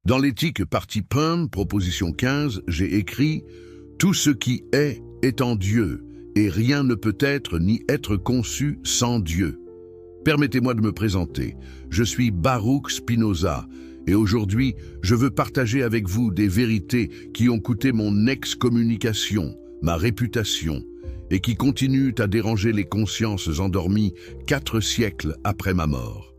Dans l'éthique partie 1, proposition 15, j'ai écrit « Tout ce qui est en Dieu, et rien ne peut être ni être conçu sans Dieu ». Permettez-moi de me présenter. Je suis Baruch Spinoza, et aujourd'hui, je veux partager avec vous des vérités qui ont coûté mon excommunication, ma réputation, et qui continuent à déranger les consciences endormies 4 siècles après ma mort.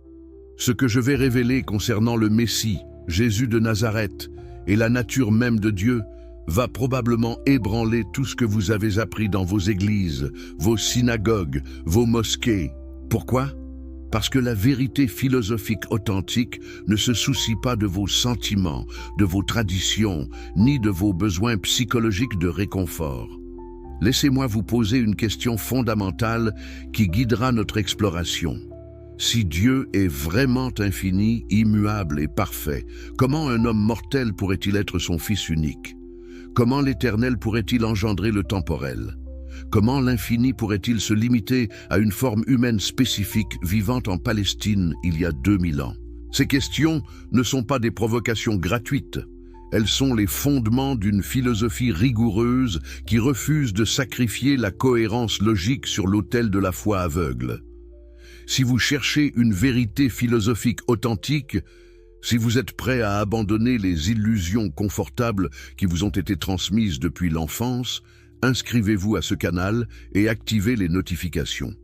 Ce que je vais révéler concernant le Messie, Jésus de Nazareth, et la nature même de Dieu, va probablement ébranler tout ce que vous avez appris dans vos églises, vos synagogues, vos mosquées. Pourquoi ? Parce que la vérité philosophique authentique ne se soucie pas de vos sentiments, de vos traditions, ni de vos besoins psychologiques de réconfort. Laissez-moi vous poser une question fondamentale qui guidera notre exploration. Si Dieu est vraiment infini, immuable et parfait, comment un homme mortel pourrait-il être son Fils unique ? Comment l'Éternel pourrait-il engendrer le temporel ? Comment l'infini pourrait-il se limiter à une forme humaine spécifique vivant en Palestine il y a 2000 ans? Ces questions ne sont pas des provocations gratuites. Elles sont les fondements d'une philosophie rigoureuse qui refuse de sacrifier la cohérence logique sur l'autel de la foi aveugle. Si vous cherchez une vérité philosophique authentique, si vous êtes prêt à abandonner les illusions confortables qui vous ont été transmises depuis l'enfance, inscrivez-vous à ce canal et activez les notifications.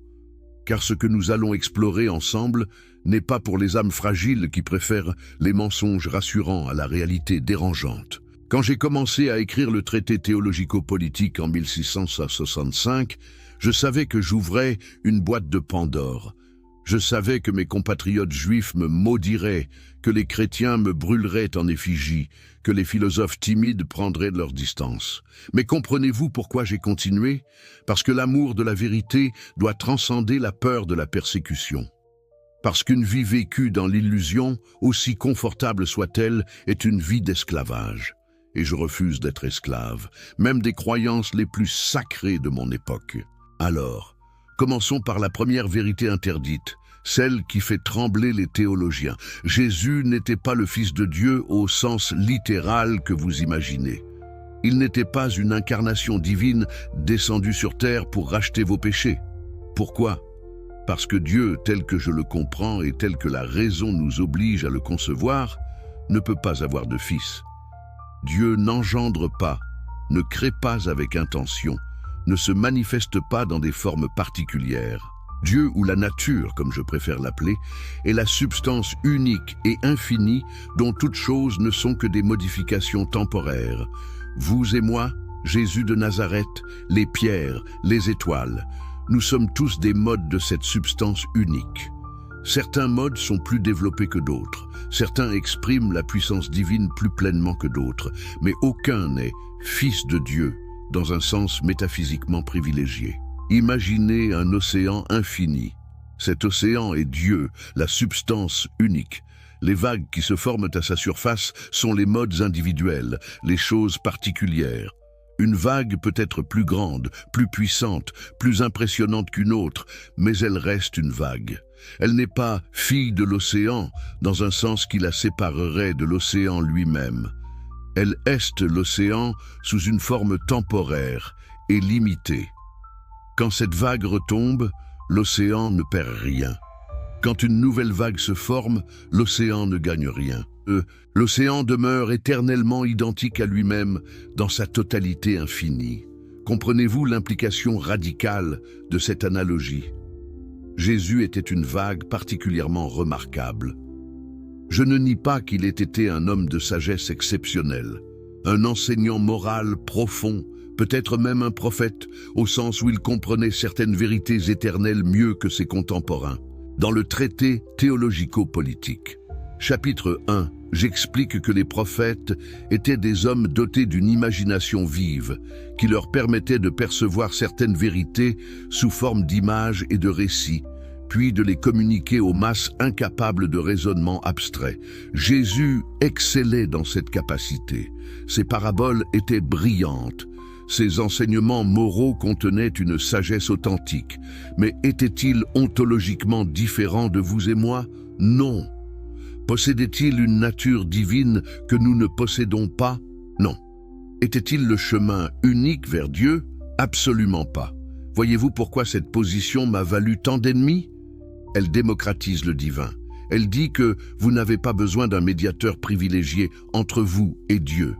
Car ce que nous allons explorer ensemble n'est pas pour les âmes fragiles qui préfèrent les mensonges rassurants à la réalité dérangeante. Quand j'ai commencé à écrire le traité théologico-politique en 1665, je savais que j'ouvrais une boîte de Pandore. Je savais que mes compatriotes juifs me maudiraient, que les chrétiens me brûleraient en effigie, que les philosophes timides prendraient de leur distance. Mais comprenez-vous pourquoi j'ai continué ? Parce que l'amour de la vérité doit transcender la peur de la persécution. Parce qu'une vie vécue dans l'illusion, aussi confortable soit-elle, est une vie d'esclavage. Et je refuse d'être esclave, même des croyances les plus sacrées de mon époque. Alors, commençons par la première vérité interdite, celle qui fait trembler les théologiens. Jésus n'était pas le Fils de Dieu au sens littéral que vous imaginez. Il n'était pas une incarnation divine descendue sur terre pour racheter vos péchés. Pourquoi ? Parce que Dieu, tel que je le comprends et tel que la raison nous oblige à le concevoir, ne peut pas avoir de fils. Dieu n'engendre pas, ne crée pas avec intention, ne se manifeste pas dans des formes particulières. Dieu, ou la nature, comme je préfère l'appeler, est la substance unique et infinie dont toutes choses ne sont que des modifications temporaires. Vous et moi, Jésus de Nazareth, les pierres, les étoiles, nous sommes tous des modes de cette substance unique. Certains modes sont plus développés que d'autres, certains expriment la puissance divine plus pleinement que d'autres, mais aucun n'est fils de Dieu dans un sens métaphysiquement privilégié. Imaginez un océan infini. Cet océan est Dieu, la substance unique. Les vagues qui se forment à sa surface sont les modes individuels, les choses particulières. Une vague peut être plus grande, plus puissante, plus impressionnante qu'une autre, mais elle reste une vague. Elle n'est pas fille de l'océan, dans un sens qui la séparerait de l'océan lui-même. Elle est l'océan sous une forme temporaire et limitée. Quand cette vague retombe, l'océan ne perd rien. Quand une nouvelle vague se forme, l'océan ne gagne rien. L'océan demeure éternellement identique à lui-même dans sa totalité infinie. Comprenez-vous l'implication radicale de cette analogie ? Jésus était une vague particulièrement remarquable. Je ne nie pas qu'il ait été un homme de sagesse exceptionnelle, un enseignant moral profond, peut-être même un prophète, au sens où il comprenait certaines vérités éternelles mieux que ses contemporains. Dans le traité théologico-politique, chapitre 1, j'explique que les prophètes étaient des hommes dotés d'une imagination vive, qui leur permettait de percevoir certaines vérités sous forme d'images et de récits, puis de les communiquer aux masses incapables de raisonnement abstrait. Jésus excellait dans cette capacité. Ses paraboles étaient brillantes. Ses enseignements moraux contenaient une sagesse authentique. Mais étaient-ils ontologiquement différents de vous et moi? Non. Possédait-il une nature divine que nous ne possédons pas? Non. Était-il le chemin unique vers Dieu? Absolument pas. Voyez-vous pourquoi cette position m'a valu tant d'ennemis? Elle démocratise le divin. Elle dit que vous n'avez pas besoin d'un médiateur privilégié entre vous et Dieu.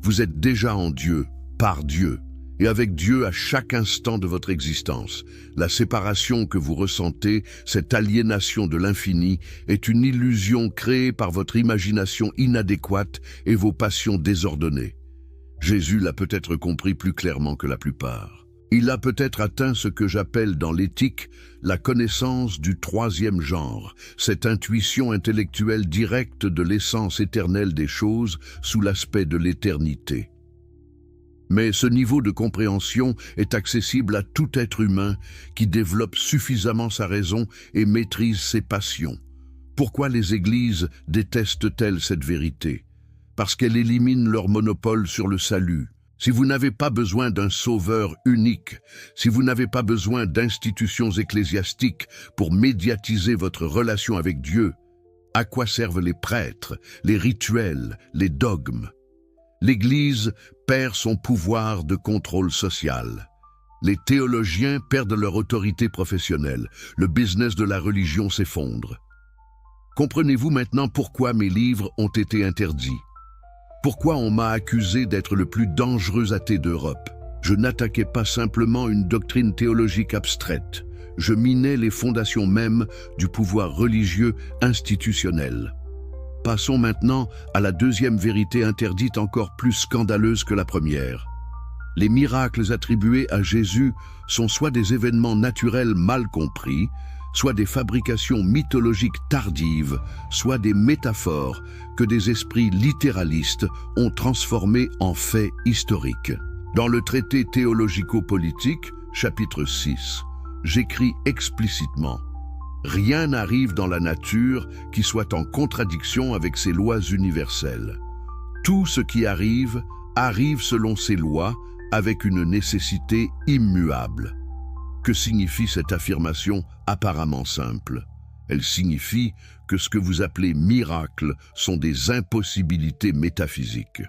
Vous êtes déjà en Dieu, par Dieu, et avec Dieu à chaque instant de votre existence. La séparation que vous ressentez, cette aliénation de l'infini, est une illusion créée par votre imagination inadéquate et vos passions désordonnées. Jésus l'a peut-être compris plus clairement que la plupart. Il a peut-être atteint ce que j'appelle dans l'éthique la connaissance du troisième genre, cette intuition intellectuelle directe de l'essence éternelle des choses sous l'aspect de l'éternité. Mais ce niveau de compréhension est accessible à tout être humain qui développe suffisamment sa raison et maîtrise ses passions. Pourquoi les églises détestent-elles cette vérité? Parce qu'elle élimine leur monopole sur le salut. Si vous n'avez pas besoin d'un sauveur unique, si vous n'avez pas besoin d'institutions ecclésiastiques pour médiatiser votre relation avec Dieu, à quoi servent les prêtres, les rituels, les dogmes? L'Église perd son pouvoir de contrôle social. Les théologiens perdent leur autorité professionnelle. Le business de la religion s'effondre. Comprenez-vous maintenant pourquoi mes livres ont été interdits? Pourquoi on m'a accusé d'être le plus dangereux athée d'Europe? Je n'attaquais pas simplement une doctrine théologique abstraite. Je minais les fondations mêmes du pouvoir religieux institutionnel. Passons maintenant à la deuxième vérité interdite encore plus scandaleuse que la première. Les miracles attribués à Jésus sont soit des événements naturels mal compris, soit des fabrications mythologiques tardives, soit des métaphores que des esprits littéralistes ont transformées en faits historiques. Dans le traité théologico-politique, chapitre 6, j'écris explicitement: rien n'arrive dans la nature qui soit en contradiction avec ses lois universelles. Tout ce qui arrive, arrive selon ces lois, avec une nécessité immuable. Que signifie cette affirmation apparemment simple? Elle signifie que ce que vous appelez miracles sont des impossibilités métaphysiques.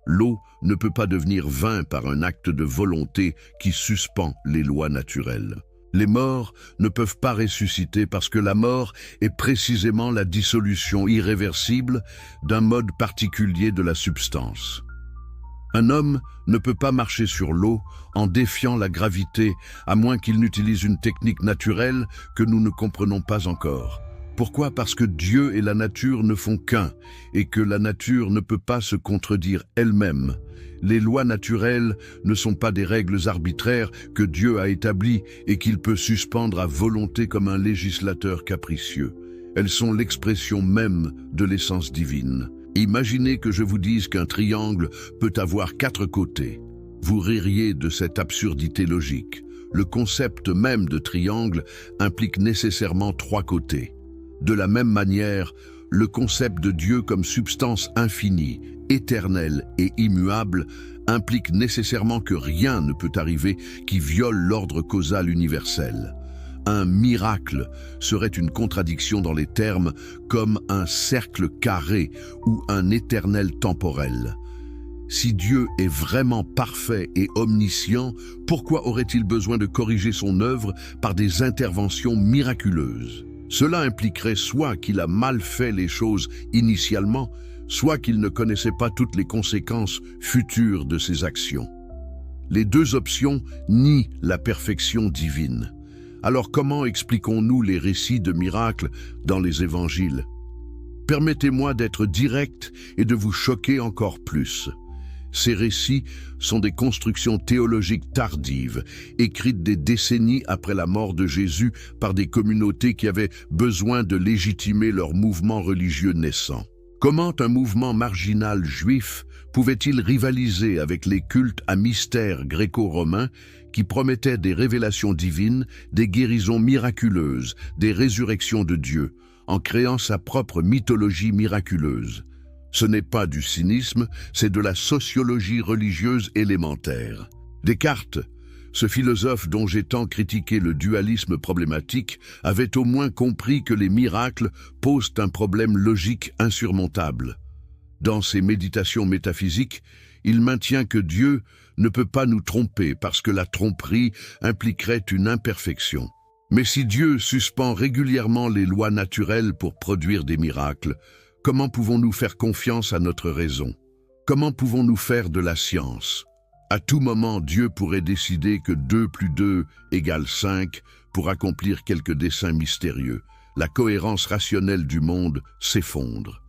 L'eau ne peut pas devenir vin par un acte de volonté qui suspend les lois naturelles. Les morts ne peuvent pas ressusciter parce que la mort est précisément la dissolution irréversible d'un mode particulier de la substance. Un homme ne peut pas marcher sur l'eau en défiant la gravité, à moins qu'il n'utilise une technique naturelle que nous ne comprenons pas encore. Pourquoi? Parce que Dieu et la nature ne font qu'un, et que la nature ne peut pas se contredire elle-même. Les lois naturelles ne sont pas des règles arbitraires que Dieu a établies et qu'il peut suspendre à volonté comme un législateur capricieux. Elles sont l'expression même de l'essence divine. Imaginez que je vous dise qu'un triangle peut avoir 4 côtés. Vous ririez de cette absurdité logique. Le concept même de triangle implique nécessairement 3 côtés. De la même manière, le concept de Dieu comme substance infinie, éternelle et immuable implique nécessairement que rien ne peut arriver qui viole l'ordre causal universel. Un miracle serait une contradiction dans les termes comme un cercle carré ou un éternel temporel. Si Dieu est vraiment parfait et omniscient, pourquoi aurait-il besoin de corriger son œuvre par des interventions miraculeuses? Cela impliquerait soit qu'il a mal fait les choses initialement, soit qu'il ne connaissait pas toutes les conséquences futures de ses actions. Les deux options nient la perfection divine. Alors comment expliquons-nous les récits de miracles dans les évangiles? Permettez-moi d'être direct et de vous choquer encore plus. Ces récits sont des constructions théologiques tardives, écrites des décennies après la mort de Jésus par des communautés qui avaient besoin de légitimer leur mouvement religieux naissant. Comment un mouvement marginal juif pouvait-il rivaliser avec les cultes à mystère gréco-romains qui promettaient des révélations divines, des guérisons miraculeuses, des résurrections de Dieu, en créant sa propre mythologie miraculeuse? Ce n'est pas du cynisme, c'est de la sociologie religieuse élémentaire. Descartes Ce philosophe dont j'ai tant critiqué le dualisme problématique avait au moins compris que les miracles posent un problème logique insurmontable. Dans ses méditations métaphysiques, il maintient que Dieu ne peut pas nous tromper parce que la tromperie impliquerait une imperfection. Mais si Dieu suspend régulièrement les lois naturelles pour produire des miracles, comment pouvons-nous faire confiance à notre raison? Comment pouvons-nous faire de la science? À tout moment, Dieu pourrait décider que 2 plus 2 égale 5 pour accomplir quelques desseins mystérieux. La cohérence rationnelle du monde s'effondre.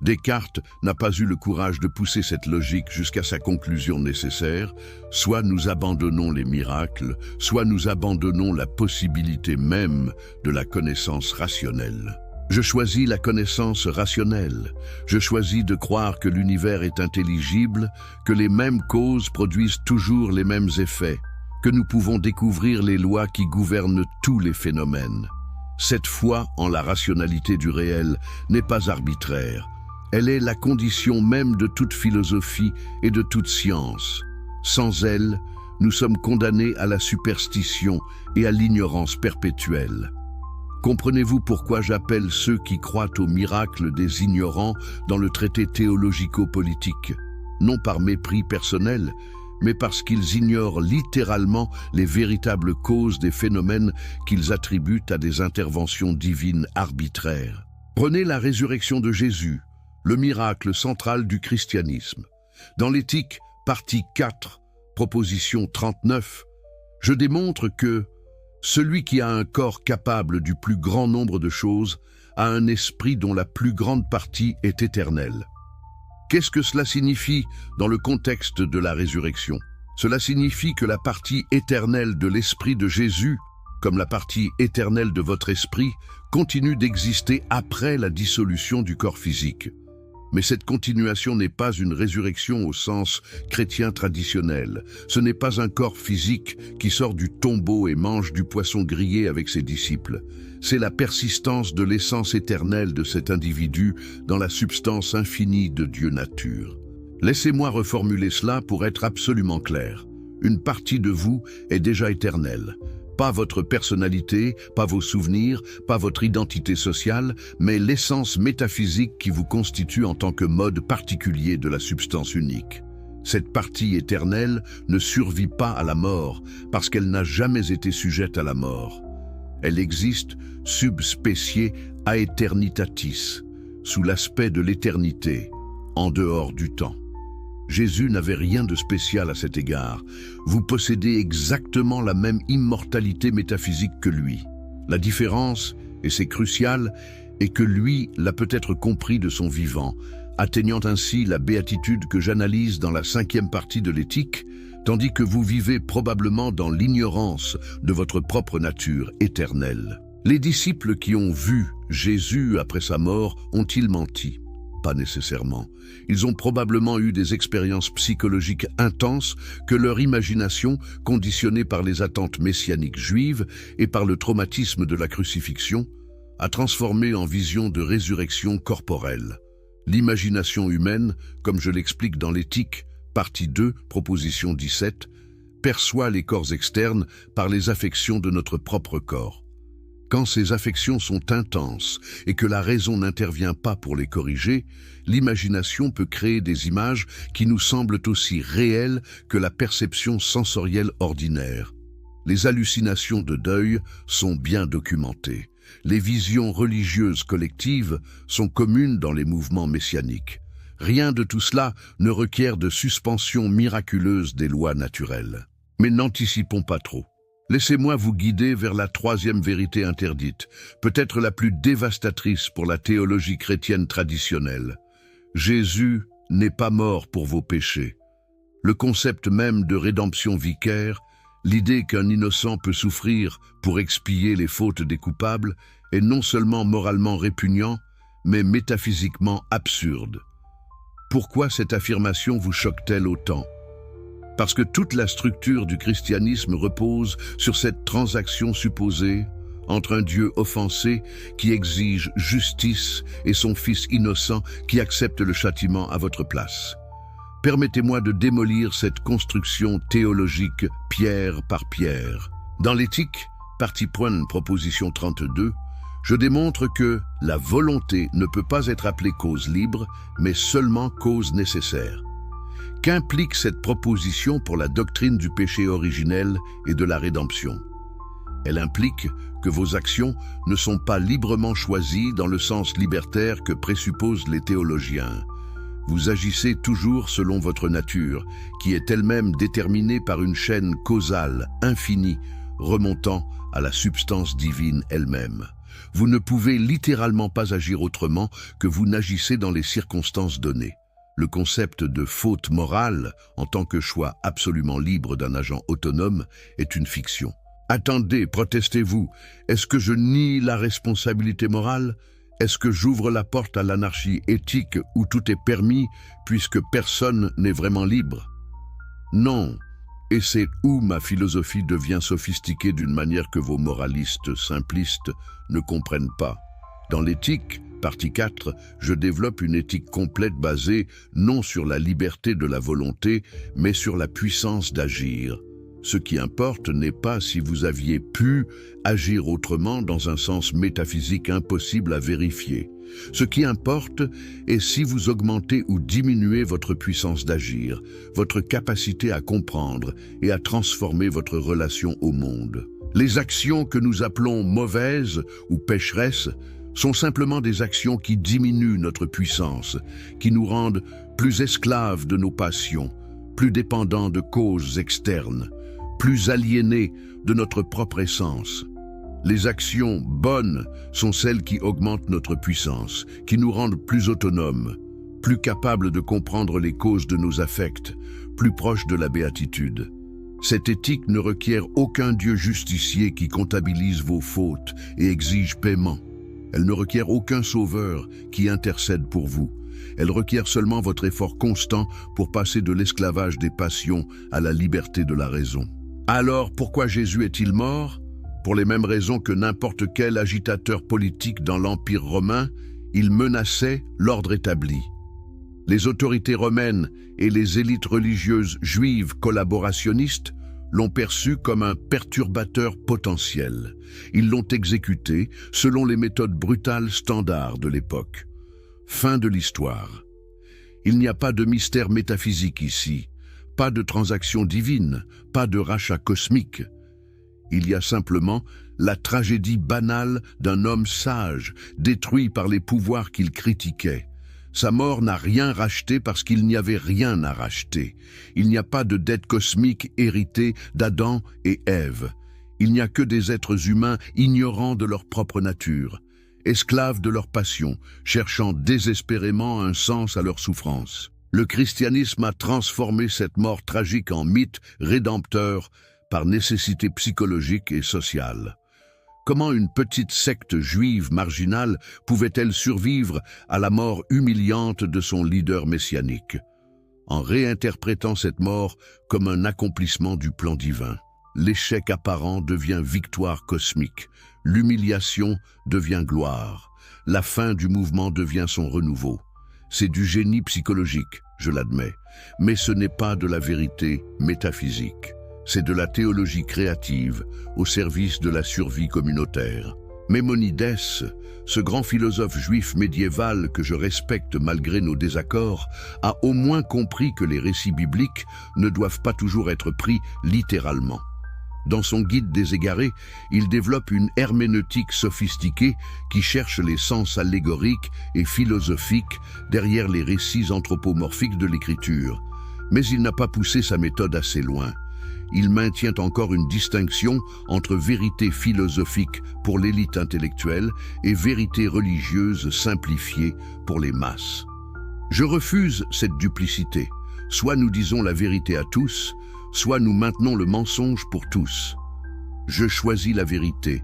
Descartes n'a pas eu le courage de pousser cette logique jusqu'à sa conclusion nécessaire. Soit nous abandonnons les miracles, soit nous abandonnons la possibilité même de la connaissance rationnelle. Je choisis la connaissance rationnelle. Je choisis de croire que l'univers est intelligible, que les mêmes causes produisent toujours les mêmes effets, que nous pouvons découvrir les lois qui gouvernent tous les phénomènes. Cette foi en la rationalité du réel n'est pas arbitraire. Elle est la condition même de toute philosophie et de toute science. Sans elle, nous sommes condamnés à la superstition et à l'ignorance perpétuelle. Comprenez-vous pourquoi j'appelle ceux qui croient aux miracles des ignorants dans le traité théologico-politique? Non par mépris personnel, mais parce qu'ils ignorent littéralement les véritables causes des phénomènes qu'ils attribuent à des interventions divines arbitraires. Prenez la résurrection de Jésus, le miracle central du christianisme. Dans l'éthique, partie 4, proposition 39, je démontre que celui qui a un corps capable du plus grand nombre de choses a un esprit dont la plus grande partie est éternelle. Qu'est-ce que cela signifie dans le contexte de la résurrection? Cela signifie que la partie éternelle de l'esprit de Jésus, comme la partie éternelle de votre esprit, continue d'exister après la dissolution du corps physique. Mais cette continuation n'est pas une résurrection au sens chrétien traditionnel. Ce n'est pas un corps physique qui sort du tombeau et mange du poisson grillé avec ses disciples. C'est la persistance de l'essence éternelle de cet individu dans la substance infinie de Dieu nature. Laissez-moi reformuler cela pour être absolument clair. Une partie de vous est déjà éternelle. Pas votre personnalité, pas vos souvenirs, pas votre identité sociale, mais l'essence métaphysique qui vous constitue en tant que mode particulier de la substance unique. Cette partie éternelle ne survit pas à la mort parce qu'elle n'a jamais été sujette à la mort. Elle existe sub specie aeternitatis, sous l'aspect de l'éternité, en dehors du temps. Jésus n'avait rien de spécial à cet égard. Vous possédez exactement la même immortalité métaphysique que lui. La différence, et c'est crucial, est que lui l'a peut-être compris de son vivant, atteignant ainsi la béatitude que j'analyse dans la 5e partie de l'éthique, tandis que vous vivez probablement dans l'ignorance de votre propre nature éternelle. Les disciples qui ont vu Jésus après sa mort ont-ils menti? Pas nécessairement. Ils ont probablement eu des expériences psychologiques intenses que leur imagination, conditionnée par les attentes messianiques juives et par le traumatisme de la crucifixion, a transformé en vision de résurrection corporelle. L'imagination humaine, comme je l'explique dans l'éthique, partie 2, proposition 17, perçoit les corps externes par les affections de notre propre corps. Quand ces affections sont intenses et que la raison n'intervient pas pour les corriger, l'imagination peut créer des images qui nous semblent aussi réelles que la perception sensorielle ordinaire. Les hallucinations de deuil sont bien documentées. Les visions religieuses collectives sont communes dans les mouvements messianiques. Rien de tout cela ne requiert de suspension miraculeuse des lois naturelles. Mais n'anticipons pas trop. Laissez-moi vous guider vers la 3e vérité interdite, peut-être la plus dévastatrice pour la théologie chrétienne traditionnelle. Jésus n'est pas mort pour vos péchés. Le concept même de rédemption vicaire, l'idée qu'un innocent peut souffrir pour expier les fautes des coupables, est non seulement moralement répugnant, mais métaphysiquement absurde. Pourquoi cette affirmation vous choque-t-elle autant ? Parce que toute la structure du christianisme repose sur cette transaction supposée entre un Dieu offensé qui exige justice et son Fils innocent qui accepte le châtiment à votre place. Permettez-moi de démolir cette construction théologique pierre par pierre. Dans l'éthique, partie point, proposition 32, je démontre que la volonté ne peut pas être appelée cause libre, mais seulement cause nécessaire. Qu'implique cette proposition pour la doctrine du péché originel et de la rédemption? Elle implique que vos actions ne sont pas librement choisies dans le sens libertaire que présupposent les théologiens. Vous agissez toujours selon votre nature, qui est elle-même déterminée par une chaîne causale infinie, remontant à la substance divine elle-même. Vous ne pouvez littéralement pas agir autrement que vous n'agissez dans les circonstances données. Le concept de faute morale, en tant que choix absolument libre d'un agent autonome, est une fiction. Attendez, protestez-vous, est-ce que je nie la responsabilité morale? Est-ce que j'ouvre la porte à l'anarchie éthique où tout est permis puisque personne n'est vraiment libre? Non, et c'est où ma philosophie devient sophistiquée d'une manière que vos moralistes simplistes ne comprennent pas. Dans l'éthique, partie 4, je développe une éthique complète basée non sur la liberté de la volonté, mais sur la puissance d'agir. Ce qui importe n'est pas si vous aviez pu agir autrement dans un sens métaphysique impossible à vérifier. Ce qui importe est si vous augmentez ou diminuez votre puissance d'agir, votre capacité à comprendre et à transformer votre relation au monde. Les actions que nous appelons mauvaises ou pécheresses sont simplement des actions qui diminuent notre puissance, qui nous rendent plus esclaves de nos passions, plus dépendants de causes externes, plus aliénés de notre propre essence. Les actions bonnes sont celles qui augmentent notre puissance, qui nous rendent plus autonomes, plus capables de comprendre les causes de nos affects, plus proches de la béatitude. Cette éthique ne requiert aucun Dieu justicier qui comptabilise vos fautes et exige paiement. Elle ne requiert aucun sauveur qui intercède pour vous. Elle requiert seulement votre effort constant pour passer de l'esclavage des passions à la liberté de la raison. Alors, pourquoi Jésus est-il mort? Pour les mêmes raisons que n'importe quel agitateur politique dans l'Empire romain, il menaçait l'ordre établi. Les autorités romaines et les élites religieuses juives collaborationnistes l'ont perçu comme un perturbateur potentiel. Ils l'ont exécuté selon les méthodes brutales standards de l'époque. Fin de l'histoire. Il n'y a pas de mystère métaphysique ici, pas de transaction divine, pas de rachat cosmique. Il y a simplement la tragédie banale d'un homme sage, détruit par les pouvoirs qu'il critiquait. Sa mort n'a rien racheté parce qu'il n'y avait rien à racheter. Il n'y a pas de dette cosmique héritée d'Adam et Ève. Il n'y a que des êtres humains ignorants de leur propre nature, esclaves de leur passion, cherchant désespérément un sens à leur souffrance. Le christianisme a transformé cette mort tragique en mythe rédempteur par nécessité psychologique et sociale. Comment une petite secte juive marginale pouvait-elle survivre à la mort humiliante de son leader messianique? En réinterprétant cette mort comme un accomplissement du plan divin. L'échec apparent devient victoire cosmique, l'humiliation devient gloire, la fin du mouvement devient son renouveau. C'est du génie psychologique, je l'admets, mais ce n'est pas de la vérité métaphysique. C'est de la théologie créative au service de la survie communautaire. Maimonides, ce grand philosophe juif médiéval que je respecte malgré nos désaccords, a au moins compris que les récits bibliques ne doivent pas toujours être pris littéralement. Dans son guide des égarés, il développe une herméneutique sophistiquée qui cherche les sens allégoriques et philosophiques derrière les récits anthropomorphiques de l'écriture. Mais il n'a pas poussé sa méthode assez loin. Il maintient encore une distinction entre vérité philosophique pour l'élite intellectuelle et vérité religieuse simplifiée pour les masses. Je refuse cette duplicité. Soit nous disons la vérité à tous, soit nous maintenons le mensonge pour tous. Je choisis la vérité,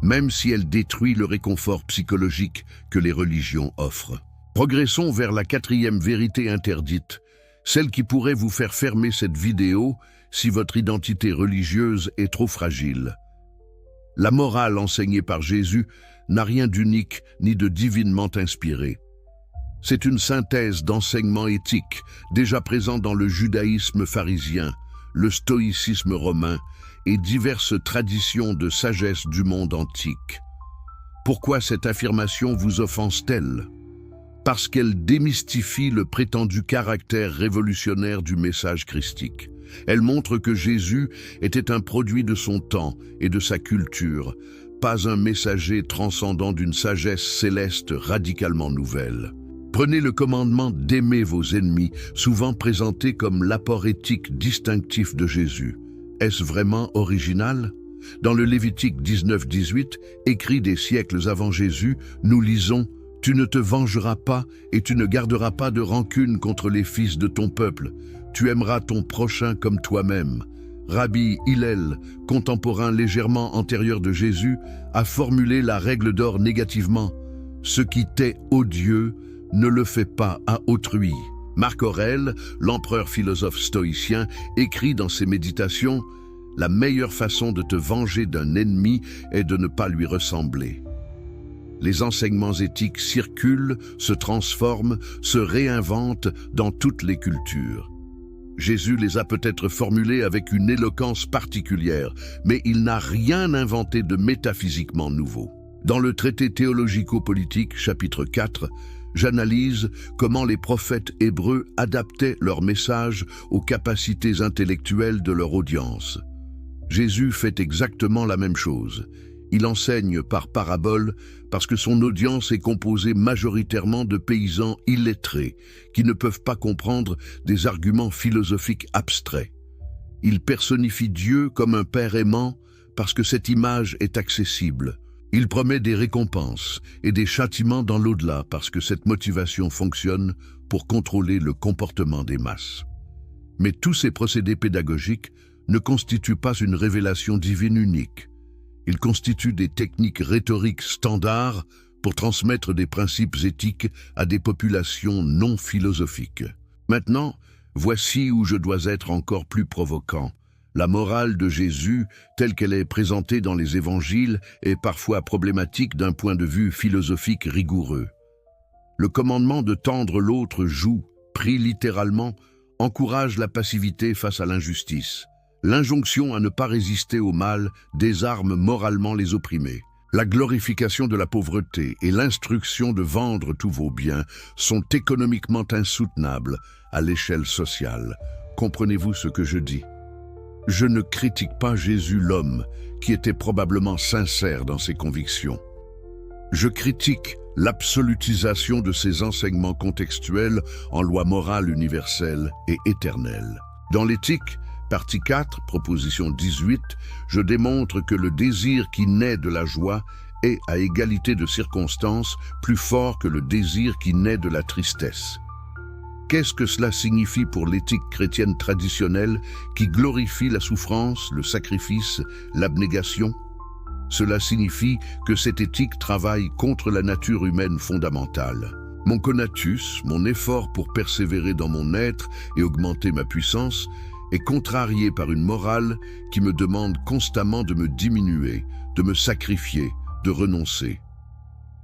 même si elle détruit le réconfort psychologique que les religions offrent. Progressons vers la quatrième vérité interdite, celle qui pourrait vous faire fermer cette vidéo si votre identité religieuse est trop fragile. La morale enseignée par Jésus n'a rien d'unique ni de divinement inspiré. C'est une synthèse d'enseignements éthiques déjà présents dans le judaïsme pharisien, le stoïcisme romain et diverses traditions de sagesse du monde antique. Pourquoi cette affirmation vous offense-t-elle? Parce qu'elle démystifie le prétendu caractère révolutionnaire du message christique. Elle montre que Jésus était un produit de son temps et de sa culture, pas un messager transcendant d'une sagesse céleste radicalement nouvelle. Prenez le commandement d'aimer vos ennemis, souvent présenté comme l'apport éthique distinctif de Jésus. Est-ce vraiment original? Dans le Lévitique 19-18, écrit des siècles avant Jésus, nous lisons « Tu ne te vengeras pas et tu ne garderas pas de rancune contre les fils de ton peuple. Tu aimeras ton prochain comme toi-même. » Rabbi Hillel, contemporain légèrement antérieur de Jésus, a formulé la règle d'or négativement. « Ce qui t'est odieux, ne le fais pas à autrui. » Marc Aurèle, l'empereur philosophe stoïcien, écrit dans ses méditations « La meilleure façon de te venger d'un ennemi est de ne pas lui ressembler. » Les enseignements éthiques circulent, se transforment, se réinventent dans toutes les cultures. Jésus les a peut-être formulés avec une éloquence particulière, mais il n'a rien inventé de métaphysiquement nouveau. Dans le traité théologico-politique, chapitre 4, j'analyse comment les prophètes hébreux adaptaient leur message aux capacités intellectuelles de leur audience. Jésus fait exactement la même chose. Il enseigne par parabole parce que son audience est composée majoritairement de paysans illettrés qui ne peuvent pas comprendre des arguments philosophiques abstraits. Il personnifie Dieu comme un père aimant parce que cette image est accessible. Il promet des récompenses et des châtiments dans l'au-delà parce que cette motivation fonctionne pour contrôler le comportement des masses. Mais tous ces procédés pédagogiques ne constituent pas une révélation divine unique. Ils constituent des techniques rhétoriques standards pour transmettre des principes éthiques à des populations non philosophiques. Maintenant, voici où je dois être encore plus provoquant. La morale de Jésus, telle qu'elle est présentée dans les évangiles, est parfois problématique d'un point de vue philosophique rigoureux. Le commandement de tendre l'autre joue, pris littéralement, encourage la passivité face à l'injustice. L'injonction à ne pas résister au mal désarme moralement les opprimés. La glorification de la pauvreté et l'instruction de vendre tous vos biens sont économiquement insoutenables à l'échelle sociale. Comprenez-vous ce que je dis? Je ne critique pas Jésus l'homme, qui était probablement sincère dans ses convictions. Je critique l'absolutisation de ses enseignements contextuels en loi morale universelle et éternelle. Dans l'éthique, Partie 4, proposition 18, je démontre que le désir qui naît de la joie est, à égalité de circonstances, plus fort que le désir qui naît de la tristesse. Qu'est-ce que cela signifie pour l'éthique chrétienne traditionnelle qui glorifie la souffrance, le sacrifice, l'abnégation? Cela signifie que cette éthique travaille contre la nature humaine fondamentale. Mon conatus, mon effort pour persévérer dans mon être et augmenter ma puissance, est contrarié par une morale qui me demande constamment de me diminuer, de me sacrifier, de renoncer.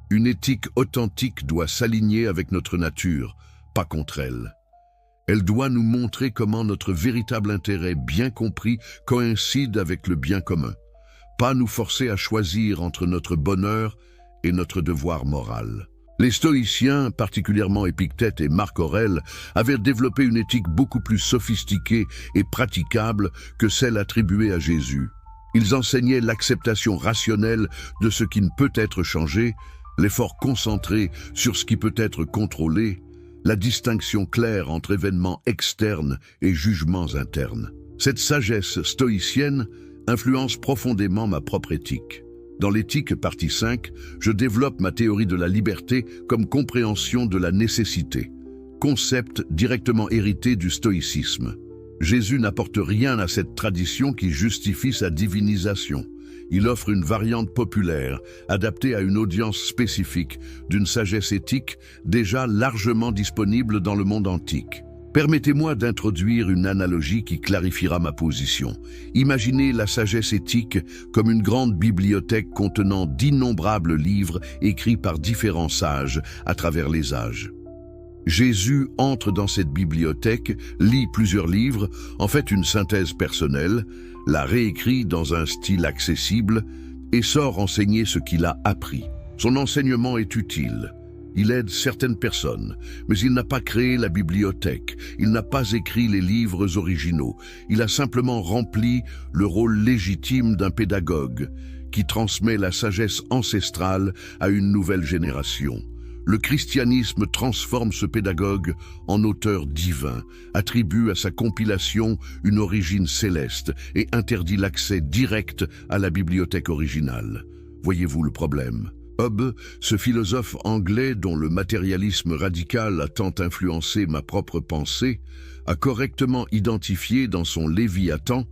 Une éthique authentique doit s'aligner avec notre nature, pas contre elle. Elle doit nous montrer comment notre véritable intérêt bien compris coïncide avec le bien commun, pas nous forcer à choisir entre notre bonheur et notre devoir moral. Les stoïciens, particulièrement Épictète et Marc Aurèle, avaient développé une éthique beaucoup plus sophistiquée et praticable que celle attribuée à Jésus. Ils enseignaient l'acceptation rationnelle de ce qui ne peut être changé, l'effort concentré sur ce qui peut être contrôlé, la distinction claire entre événements externes et jugements internes. Cette sagesse stoïcienne influence profondément ma propre éthique. Dans l'éthique, partie 5, je développe ma théorie de la liberté comme compréhension de la nécessité, concept directement hérité du stoïcisme. Jésus n'apporte rien à cette tradition qui justifie sa divinisation. Il offre une variante populaire, adaptée à une audience spécifique, d'une sagesse éthique déjà largement disponible dans le monde antique. Permettez-moi d'introduire une analogie qui clarifiera ma position. Imaginez la sagesse éthique comme une grande bibliothèque contenant d'innombrables livres écrits par différents sages à travers les âges. Jésus entre dans cette bibliothèque, lit plusieurs livres, en fait une synthèse personnelle, la réécrit dans un style accessible et sort enseigner ce qu'il a appris. Son enseignement est utile. Il aide certaines personnes, mais il n'a pas créé la bibliothèque, il n'a pas écrit les livres originaux, il a simplement rempli le rôle légitime d'un pédagogue qui transmet la sagesse ancestrale à une nouvelle génération. Le christianisme transforme ce pédagogue en auteur divin, attribue à sa compilation une origine céleste et interdit l'accès direct à la bibliothèque originale. Voyez-vous le problème ? Hobbes, ce philosophe anglais dont le matérialisme radical a tant influencé ma propre pensée, a correctement identifié dans son Léviathan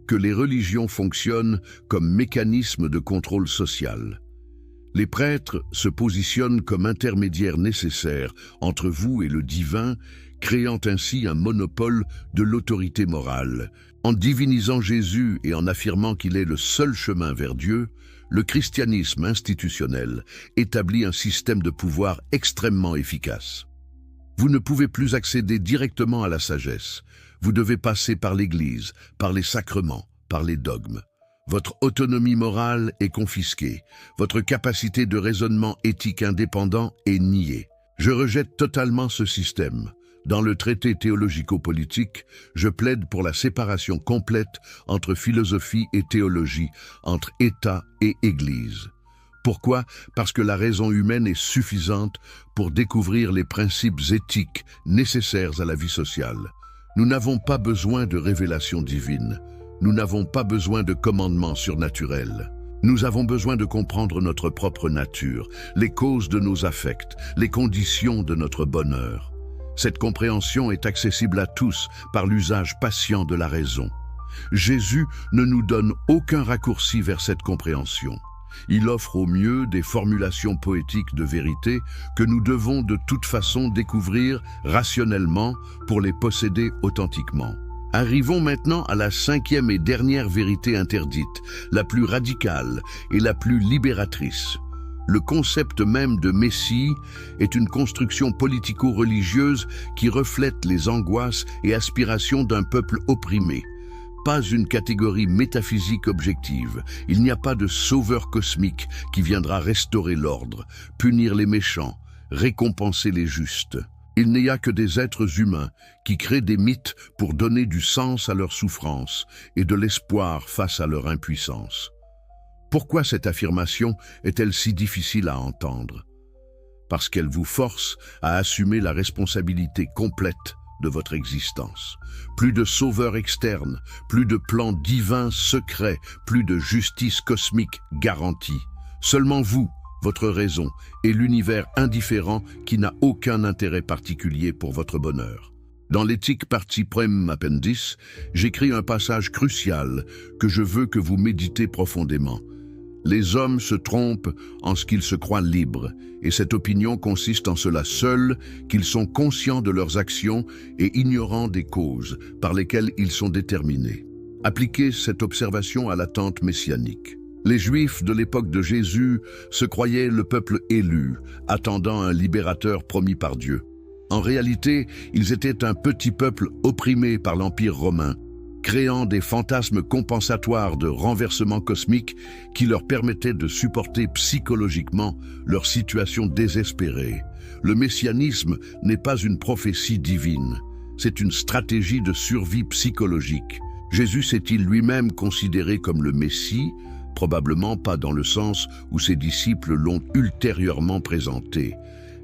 que les religions fonctionnent comme mécanismes de contrôle social. Les prêtres se positionnent comme intermédiaires nécessaires entre vous et le divin, créant ainsi un monopole de l'autorité morale. En divinisant Jésus et en affirmant qu'il est le seul chemin vers Dieu, le christianisme institutionnel établit un système de pouvoir extrêmement efficace. Vous ne pouvez plus accéder directement à la sagesse. Vous devez passer par l'Église, par les sacrements, par les dogmes. Votre autonomie morale est confisquée. Votre capacité de raisonnement éthique indépendant est niée. Je rejette totalement ce système. Dans le traité théologico-politique, je plaide pour la séparation complète entre philosophie et théologie, entre État et Église. Pourquoi? Parce que la raison humaine est suffisante pour découvrir les principes éthiques nécessaires à la vie sociale. Nous n'avons pas besoin de révélation divine. Nous n'avons pas besoin de commandements surnaturels. Nous avons besoin de comprendre notre propre nature, les causes de nos affects, les conditions de notre bonheur. Cette compréhension est accessible à tous par l'usage patient de la raison. Jésus ne nous donne aucun raccourci vers cette compréhension. Il offre au mieux des formulations poétiques de vérité que nous devons de toute façon découvrir rationnellement pour les posséder authentiquement. Arrivons maintenant à la cinquième et dernière vérité interdite, la plus radicale et la plus libératrice. Le concept même de Messie est une construction politico-religieuse qui reflète les angoisses et aspirations d'un peuple opprimé. Pas une catégorie métaphysique objective. Il n'y a pas de sauveur cosmique qui viendra restaurer l'ordre, punir les méchants, récompenser les justes. Il n'y a que des êtres humains qui créent des mythes pour donner du sens à leur souffrance et de l'espoir face à leur impuissance. Pourquoi cette affirmation est-elle si difficile à entendre? Parce qu'elle vous force à assumer la responsabilité complète de votre existence. Plus de sauveur externe, plus de plan divin secret, plus de justice cosmique garantie. Seulement vous, votre raison, et l'univers indifférent qui n'a aucun intérêt particulier pour votre bonheur. Dans l'éthique partie prem appendice, j'écris un passage crucial que je veux que vous méditez profondément. Les hommes se trompent en ce qu'ils se croient libres, et cette opinion consiste en cela seul qu'ils sont conscients de leurs actions et ignorants des causes par lesquelles ils sont déterminés. Appliquez cette observation à l'attente messianique. Les Juifs de l'époque de Jésus se croyaient le peuple élu, attendant un libérateur promis par Dieu. En réalité, ils étaient un petit peuple opprimé par l'Empire romain, créant des fantasmes compensatoires de renversement cosmique qui leur permettaient de supporter psychologiquement leur situation désespérée. Le messianisme n'est pas une prophétie divine, c'est une stratégie de survie psychologique. Jésus s'est-il lui-même considéré comme le Messie? Probablement pas dans le sens où ses disciples l'ont ultérieurement présenté.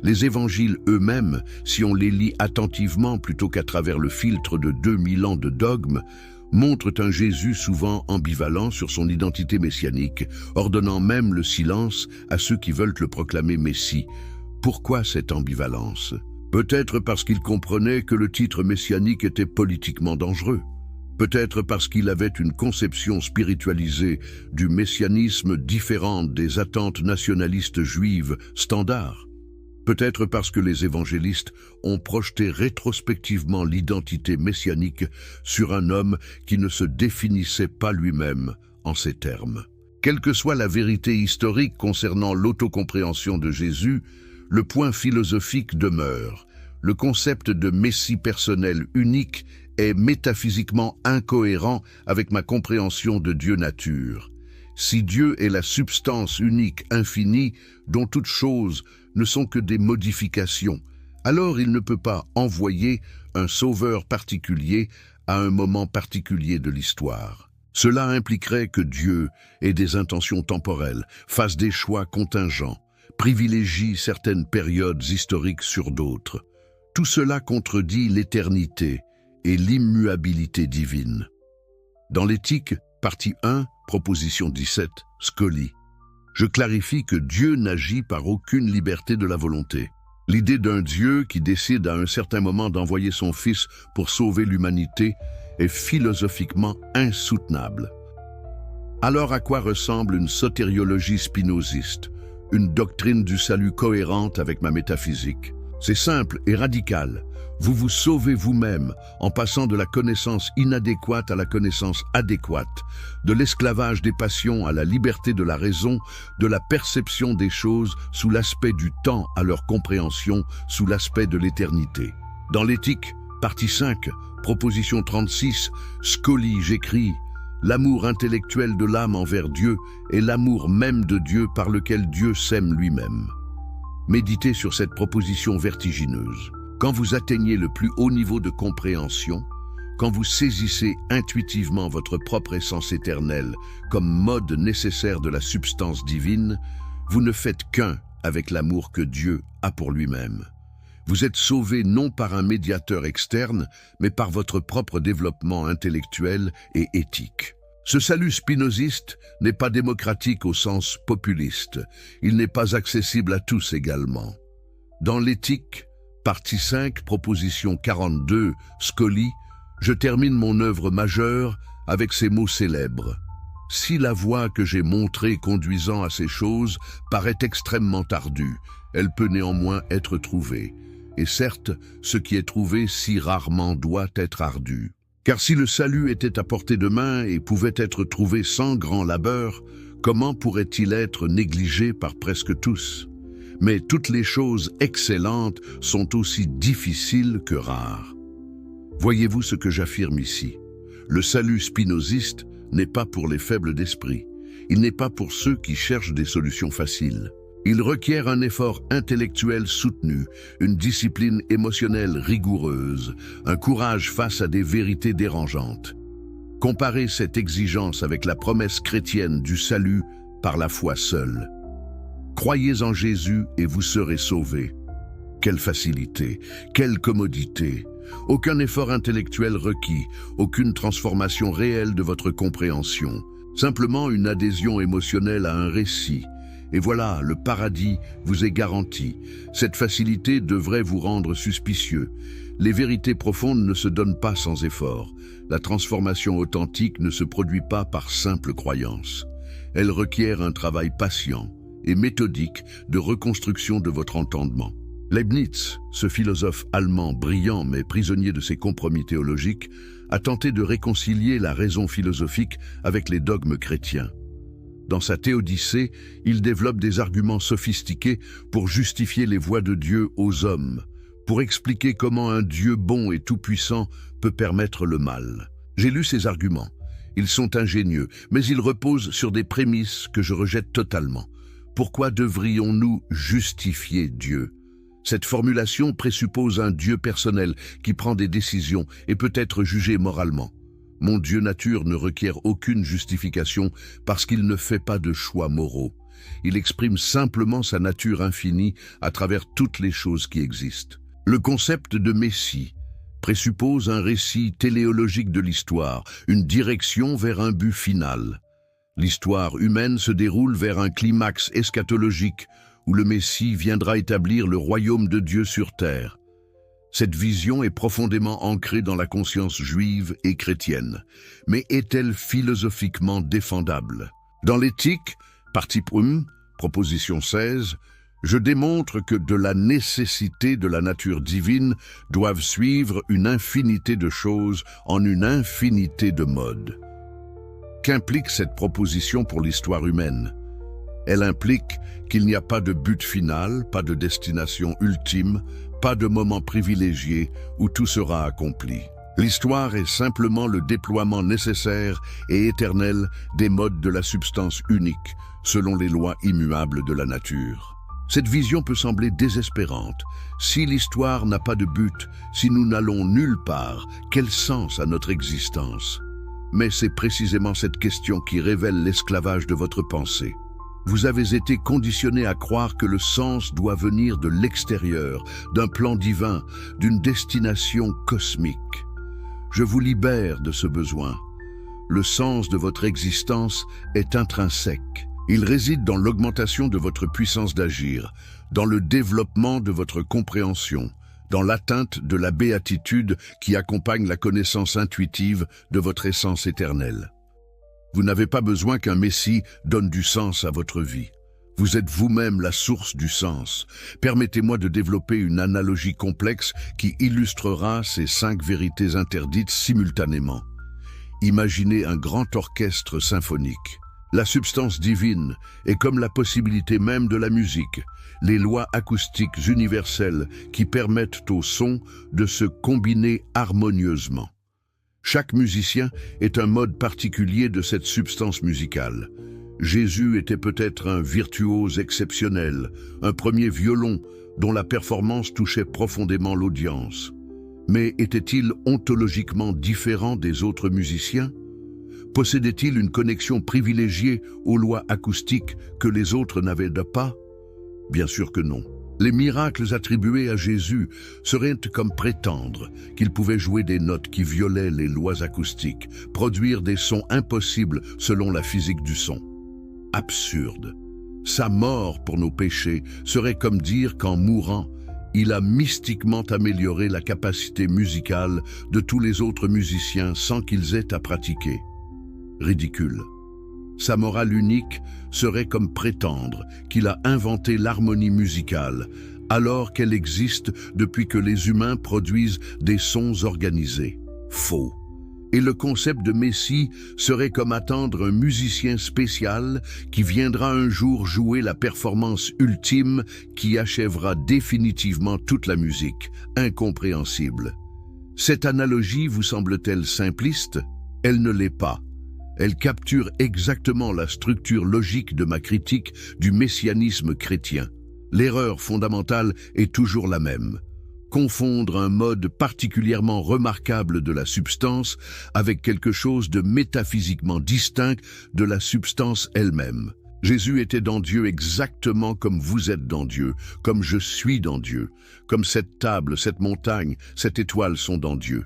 Les évangiles eux-mêmes, si on les lit attentivement plutôt qu'à travers le filtre de 2000 ans de dogmes, montrent un Jésus souvent ambivalent sur son identité messianique, ordonnant même le silence à ceux qui veulent le proclamer Messie. Pourquoi cette ambivalence? Peut-être parce qu'il comprenait que le titre messianique était politiquement dangereux. Peut-être parce qu'il avait une conception spiritualisée du messianisme différente des attentes nationalistes juives standards. Peut-être parce que les évangélistes ont projeté rétrospectivement l'identité messianique sur un homme qui ne se définissait pas lui-même en ces termes. Quelle que soit la vérité historique concernant l'autocompréhension de Jésus, le point philosophique demeure. le concept de Messie personnel unique est métaphysiquement incohérent avec ma compréhension de Dieu nature. Si Dieu est la substance unique infinie dont toutes choses ne sont que des modifications, alors il ne peut pas envoyer un sauveur particulier à un moment particulier de l'histoire. Cela impliquerait que Dieu ait des intentions temporelles, fasse des choix contingents, privilégie certaines périodes historiques sur d'autres. Tout cela contredit l'éternité et l'immuabilité divine. Dans l'éthique, partie 1, proposition 17, Scully, je clarifie que Dieu n'agit par aucune liberté de la volonté. L'idée d'un Dieu qui décide à un certain moment d'envoyer son Fils pour sauver l'humanité est philosophiquement insoutenable. Alors à quoi ressemble une sotériologie spinoziste, une doctrine du salut cohérente avec ma métaphysique? C'est simple et radical. Vous vous sauvez vous-même en passant de la connaissance inadéquate à la connaissance adéquate, de l'esclavage des passions à la liberté de la raison, de la perception des choses sous l'aspect du temps à leur compréhension sous l'aspect de l'éternité. Dans l'éthique, partie 5, proposition 36, Scully, j'écris « L'amour intellectuel de l'âme envers Dieu est l'amour même de Dieu par lequel Dieu s'aime lui-même. » Méditez sur cette proposition vertigineuse. Quand vous atteignez le plus haut niveau de compréhension, quand vous saisissez intuitivement votre propre essence éternelle comme mode nécessaire de la substance divine, vous ne faites qu'un avec l'amour que Dieu a pour lui-même. Vous êtes sauvé non par un médiateur externe, mais par votre propre développement intellectuel et éthique. Ce salut spinoziste n'est pas démocratique au sens populiste. Il n'est pas accessible à tous également. Dans l'éthique, partie 5, proposition 42, Scully, je termine mon œuvre majeure avec ces mots célèbres. Si la voie que j'ai montrée conduisant à ces choses paraît extrêmement ardue, elle peut néanmoins être trouvée. Et certes, ce qui est trouvé si rarement doit être ardu. Car si le salut était à portée de main et pouvait être trouvé sans grand labeur, comment pourrait-il être négligé par presque tous? Mais toutes les choses excellentes sont aussi difficiles que rares. Voyez-vous ce que j'affirme ici? Le salut spinoziste n'est pas pour les faibles d'esprit. Il n'est pas pour ceux qui cherchent des solutions faciles. Il requiert un effort intellectuel soutenu, une discipline émotionnelle rigoureuse, un courage face à des vérités dérangeantes. Comparez cette exigence avec la promesse chrétienne du salut par la foi seule. Croyez en Jésus et vous serez sauvés. Quelle facilité, quelle commodité! Aucun effort intellectuel requis, aucune transformation réelle de votre compréhension, simplement une adhésion émotionnelle à un récit. Et voilà, le paradis vous est garanti. Cette facilité devrait vous rendre suspicieux. Les vérités profondes ne se donnent pas sans effort. La transformation authentique ne se produit pas par simple croyance. Elle requiert un travail patient et méthodique de reconstruction de votre entendement. Leibniz, ce philosophe allemand brillant mais prisonnier de ses compromis théologiques, a tenté de réconcilier la raison philosophique avec les dogmes chrétiens. Dans sa Théodicée, il développe des arguments sophistiqués pour justifier les voies de Dieu aux hommes, pour expliquer comment un Dieu bon et tout-puissant peut permettre le mal. J'ai lu ces arguments. Ils sont ingénieux, mais ils reposent sur des prémices que je rejette totalement. Pourquoi devrions-nous justifier Dieu? Cette formulation présuppose un Dieu personnel qui prend des décisions et peut être jugé moralement. Mon Dieu nature ne requiert aucune justification parce qu'il ne fait pas de choix moraux. Il exprime simplement sa nature infinie à travers toutes les choses qui existent. Le concept de Messie présuppose un récit téléologique de l'histoire, une direction vers un but final. L'histoire humaine se déroule vers un climax eschatologique où le Messie viendra établir le royaume de Dieu sur terre. Cette vision est profondément ancrée dans la conscience juive et chrétienne, mais est-elle philosophiquement défendable? Dans l'éthique, partie 1, proposition 16, je démontre que de la nécessité de la nature divine doivent suivre une infinité de choses en une infinité de modes. Qu'implique cette proposition pour l'histoire humaine? Elle implique qu'il n'y a pas de but final, pas de destination ultime, pas de moment privilégié où tout sera accompli. L'histoire est simplement le déploiement nécessaire et éternel des modes de la substance unique, selon les lois immuables de la nature. Cette vision peut sembler désespérante. Si l'histoire n'a pas de but, si nous n'allons nulle part, quel sens a notre existence? Mais c'est précisément cette question qui révèle l'esclavage de votre pensée. Vous avez été conditionné à croire que le sens doit venir de l'extérieur, d'un plan divin, d'une destination cosmique. Je vous libère de ce besoin. Le sens de votre existence est intrinsèque. Il réside dans l'augmentation de votre puissance d'agir, dans le développement de votre compréhension, dans l'atteinte de la béatitude qui accompagne la connaissance intuitive de votre essence éternelle. Vous n'avez pas besoin qu'un Messie donne du sens à votre vie. Vous êtes vous-même la source du sens. Permettez-moi de développer une analogie complexe qui illustrera ces 5 vérités interdites simultanément. Imaginez un grand orchestre symphonique. La substance divine est comme la possibilité même de la musique, les lois acoustiques universelles qui permettent au son de se combiner harmonieusement. Chaque musicien est un mode particulier de cette substance musicale. Jésus était peut-être un virtuose exceptionnel, un premier violon dont la performance touchait profondément l'audience. Mais était-il ontologiquement différent des autres musiciens? Possédait-il une connexion privilégiée aux lois acoustiques que les autres n'avaient pas? Bien sûr que non. Les miracles attribués à Jésus seraient comme prétendre qu'il pouvait jouer des notes qui violaient les lois acoustiques, produire des sons impossibles selon la physique du son. Absurde. Sa mort pour nos péchés serait comme dire qu'en mourant, il a mystiquement amélioré la capacité musicale de tous les autres musiciens sans qu'ils aient à pratiquer. Ridicule. Sa morale unique serait comme prétendre qu'il a inventé l'harmonie musicale, alors qu'elle existe depuis que les humains produisent des sons organisés. Faux. Et le concept de Messie serait comme attendre un musicien spécial qui viendra un jour jouer la performance ultime qui achèvera définitivement toute la musique. Incompréhensible. Cette analogie vous semble-t-elle simpliste? Elle ne l'est pas. Elle capture exactement la structure logique de ma critique du messianisme chrétien. L'erreur fondamentale est toujours la même. Confondre un mode particulièrement remarquable de la substance avec quelque chose de métaphysiquement distinct de la substance elle-même. Jésus était dans Dieu exactement comme vous êtes dans Dieu, comme je suis dans Dieu, comme cette table, cette montagne, cette étoile sont dans Dieu.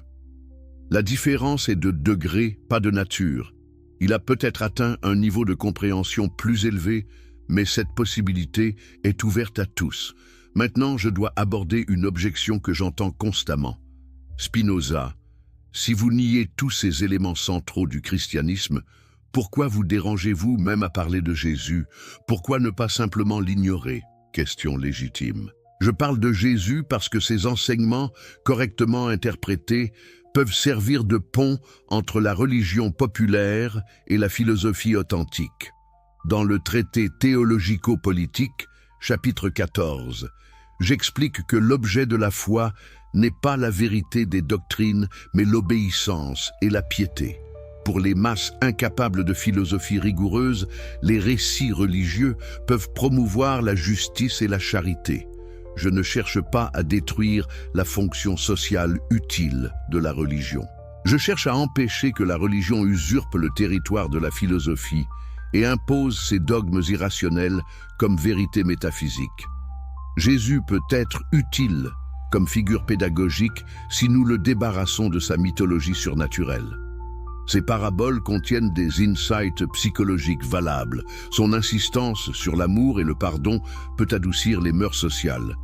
La différence est de degré, pas de nature. Il a peut-être atteint un niveau de compréhension plus élevé, mais cette possibilité est ouverte à tous. Maintenant, je dois aborder une objection que j'entends constamment. Spinoza, si vous niez tous ces éléments centraux du christianisme, pourquoi vous dérangez-vous même à parler de Jésus? Pourquoi ne pas simplement l'ignorer? Question légitime. Je parle de Jésus parce que ses enseignements, correctement interprétés, peuvent servir de pont entre la religion populaire et la philosophie authentique. Dans le traité théologico-politique, chapitre 14, j'explique que l'objet de la foi n'est pas la vérité des doctrines, mais l'obéissance et la piété. Pour les masses incapables de philosophie rigoureuse, les récits religieux peuvent promouvoir la justice et la charité. Je ne cherche pas à détruire la fonction sociale utile de la religion. Je cherche à empêcher que la religion usurpe le territoire de la philosophie et impose ses dogmes irrationnels comme vérité métaphysique. Jésus peut être utile comme figure pédagogique si nous le débarrassons de sa mythologie surnaturelle. Ces paraboles contiennent des insights psychologiques valables. Son insistance sur l'amour et le pardon peut adoucir les mœurs sociales.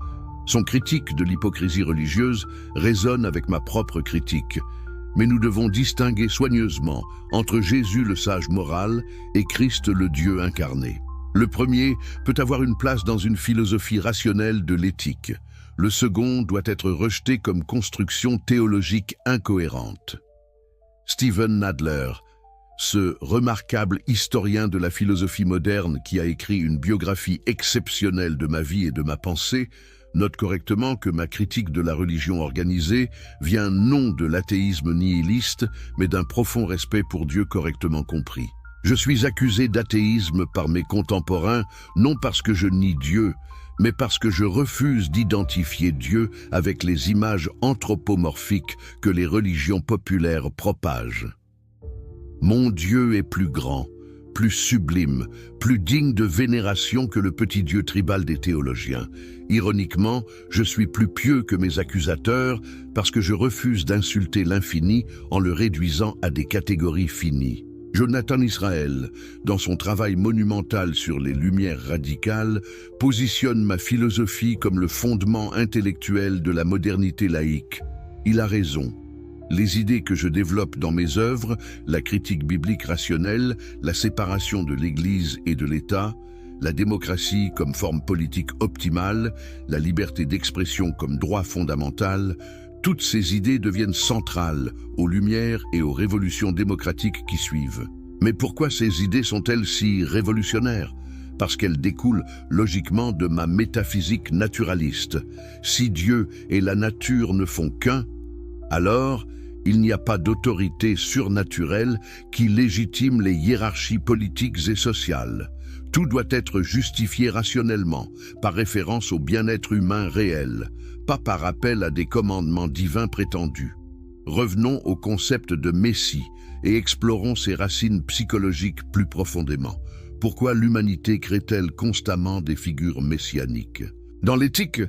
Son critique de l'hypocrisie religieuse résonne avec ma propre critique. Mais nous devons distinguer soigneusement entre Jésus le sage moral et Christ le Dieu incarné. Le premier peut avoir une place dans une philosophie rationnelle de l'éthique. Le second doit être rejeté comme construction théologique incohérente. Stephen Nadler, ce remarquable historien de la philosophie moderne qui a écrit une biographie exceptionnelle de ma vie et de ma pensée, Note correctement que ma critique de la religion organisée vient non de l'athéisme nihiliste, mais d'un profond respect pour Dieu correctement compris. Je suis accusé d'athéisme par mes contemporains, non parce que je nie Dieu, mais parce que je refuse d'identifier Dieu avec les images anthropomorphiques que les religions populaires propagent. Mon Dieu est plus grand, plus sublime, plus digne de vénération que le petit Dieu tribal des théologiens. Ironiquement, je suis plus pieux que mes accusateurs parce que je refuse d'insulter l'infini en le réduisant à des catégories finies. Jonathan Israel, dans son travail monumental sur les Lumières radicales, positionne ma philosophie comme le fondement intellectuel de la modernité laïque. Il a raison. Les idées que je développe dans mes œuvres, la critique biblique rationnelle, la séparation de l'Église et de l'État, la démocratie comme forme politique optimale, la liberté d'expression comme droit fondamental, toutes ces idées deviennent centrales aux Lumières et aux révolutions démocratiques qui suivent. Mais pourquoi ces idées sont-elles si révolutionnaires ? Parce qu'elles découlent logiquement de ma métaphysique naturaliste. Si Dieu et la nature ne font qu'un, alors il n'y a pas d'autorité surnaturelle qui légitime les hiérarchies politiques et sociales. Tout doit être justifié rationnellement, par référence au bien-être humain réel, pas par appel à des commandements divins prétendus. Revenons au concept de Messie et explorons ses racines psychologiques plus profondément. Pourquoi l'humanité crée-t-elle constamment des figures messianiques? Dans l'éthique,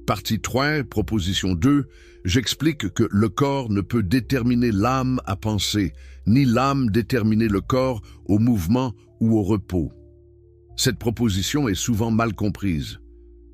partie 3, proposition 2, j'explique que le corps ne peut déterminer l'âme à penser, ni l'âme déterminer le corps au mouvement ou au repos. Cette proposition est souvent mal comprise.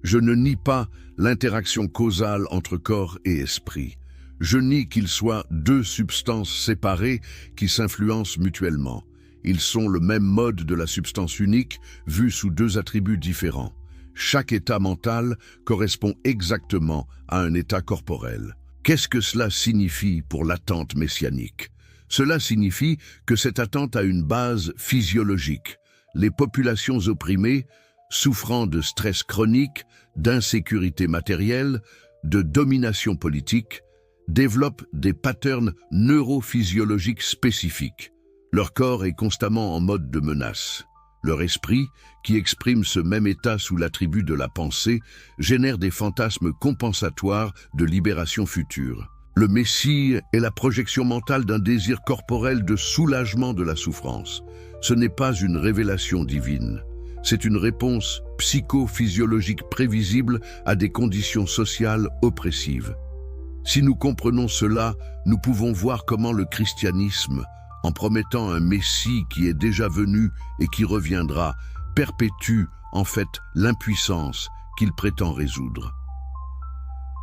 Je ne nie pas l'interaction causale entre corps et esprit. Je nie qu'ils soient deux substances séparées qui s'influencent mutuellement. Ils sont le même mode de la substance unique, vu sous deux attributs différents. Chaque état mental correspond exactement à un état corporel. Qu'est-ce que cela signifie pour l'attente messianique? Cela signifie que cette attente a une base physiologique. Les populations opprimées, souffrant de stress chronique, d'insécurité matérielle, de domination politique, développent des patterns neurophysiologiques spécifiques. Leur corps est constamment en mode de menace. Leur esprit, qui exprime ce même état sous l'attribut de la pensée, génère des fantasmes compensatoires de libération future. Le Messie est la projection mentale d'un désir corporel de soulagement de la souffrance. Ce n'est pas une révélation divine. C'est une réponse psychophysiologique prévisible à des conditions sociales oppressives. Si nous comprenons cela, nous pouvons voir comment le christianisme, en promettant un Messie qui est déjà venu et qui reviendra, perpétue en fait l'impuissance qu'il prétend résoudre.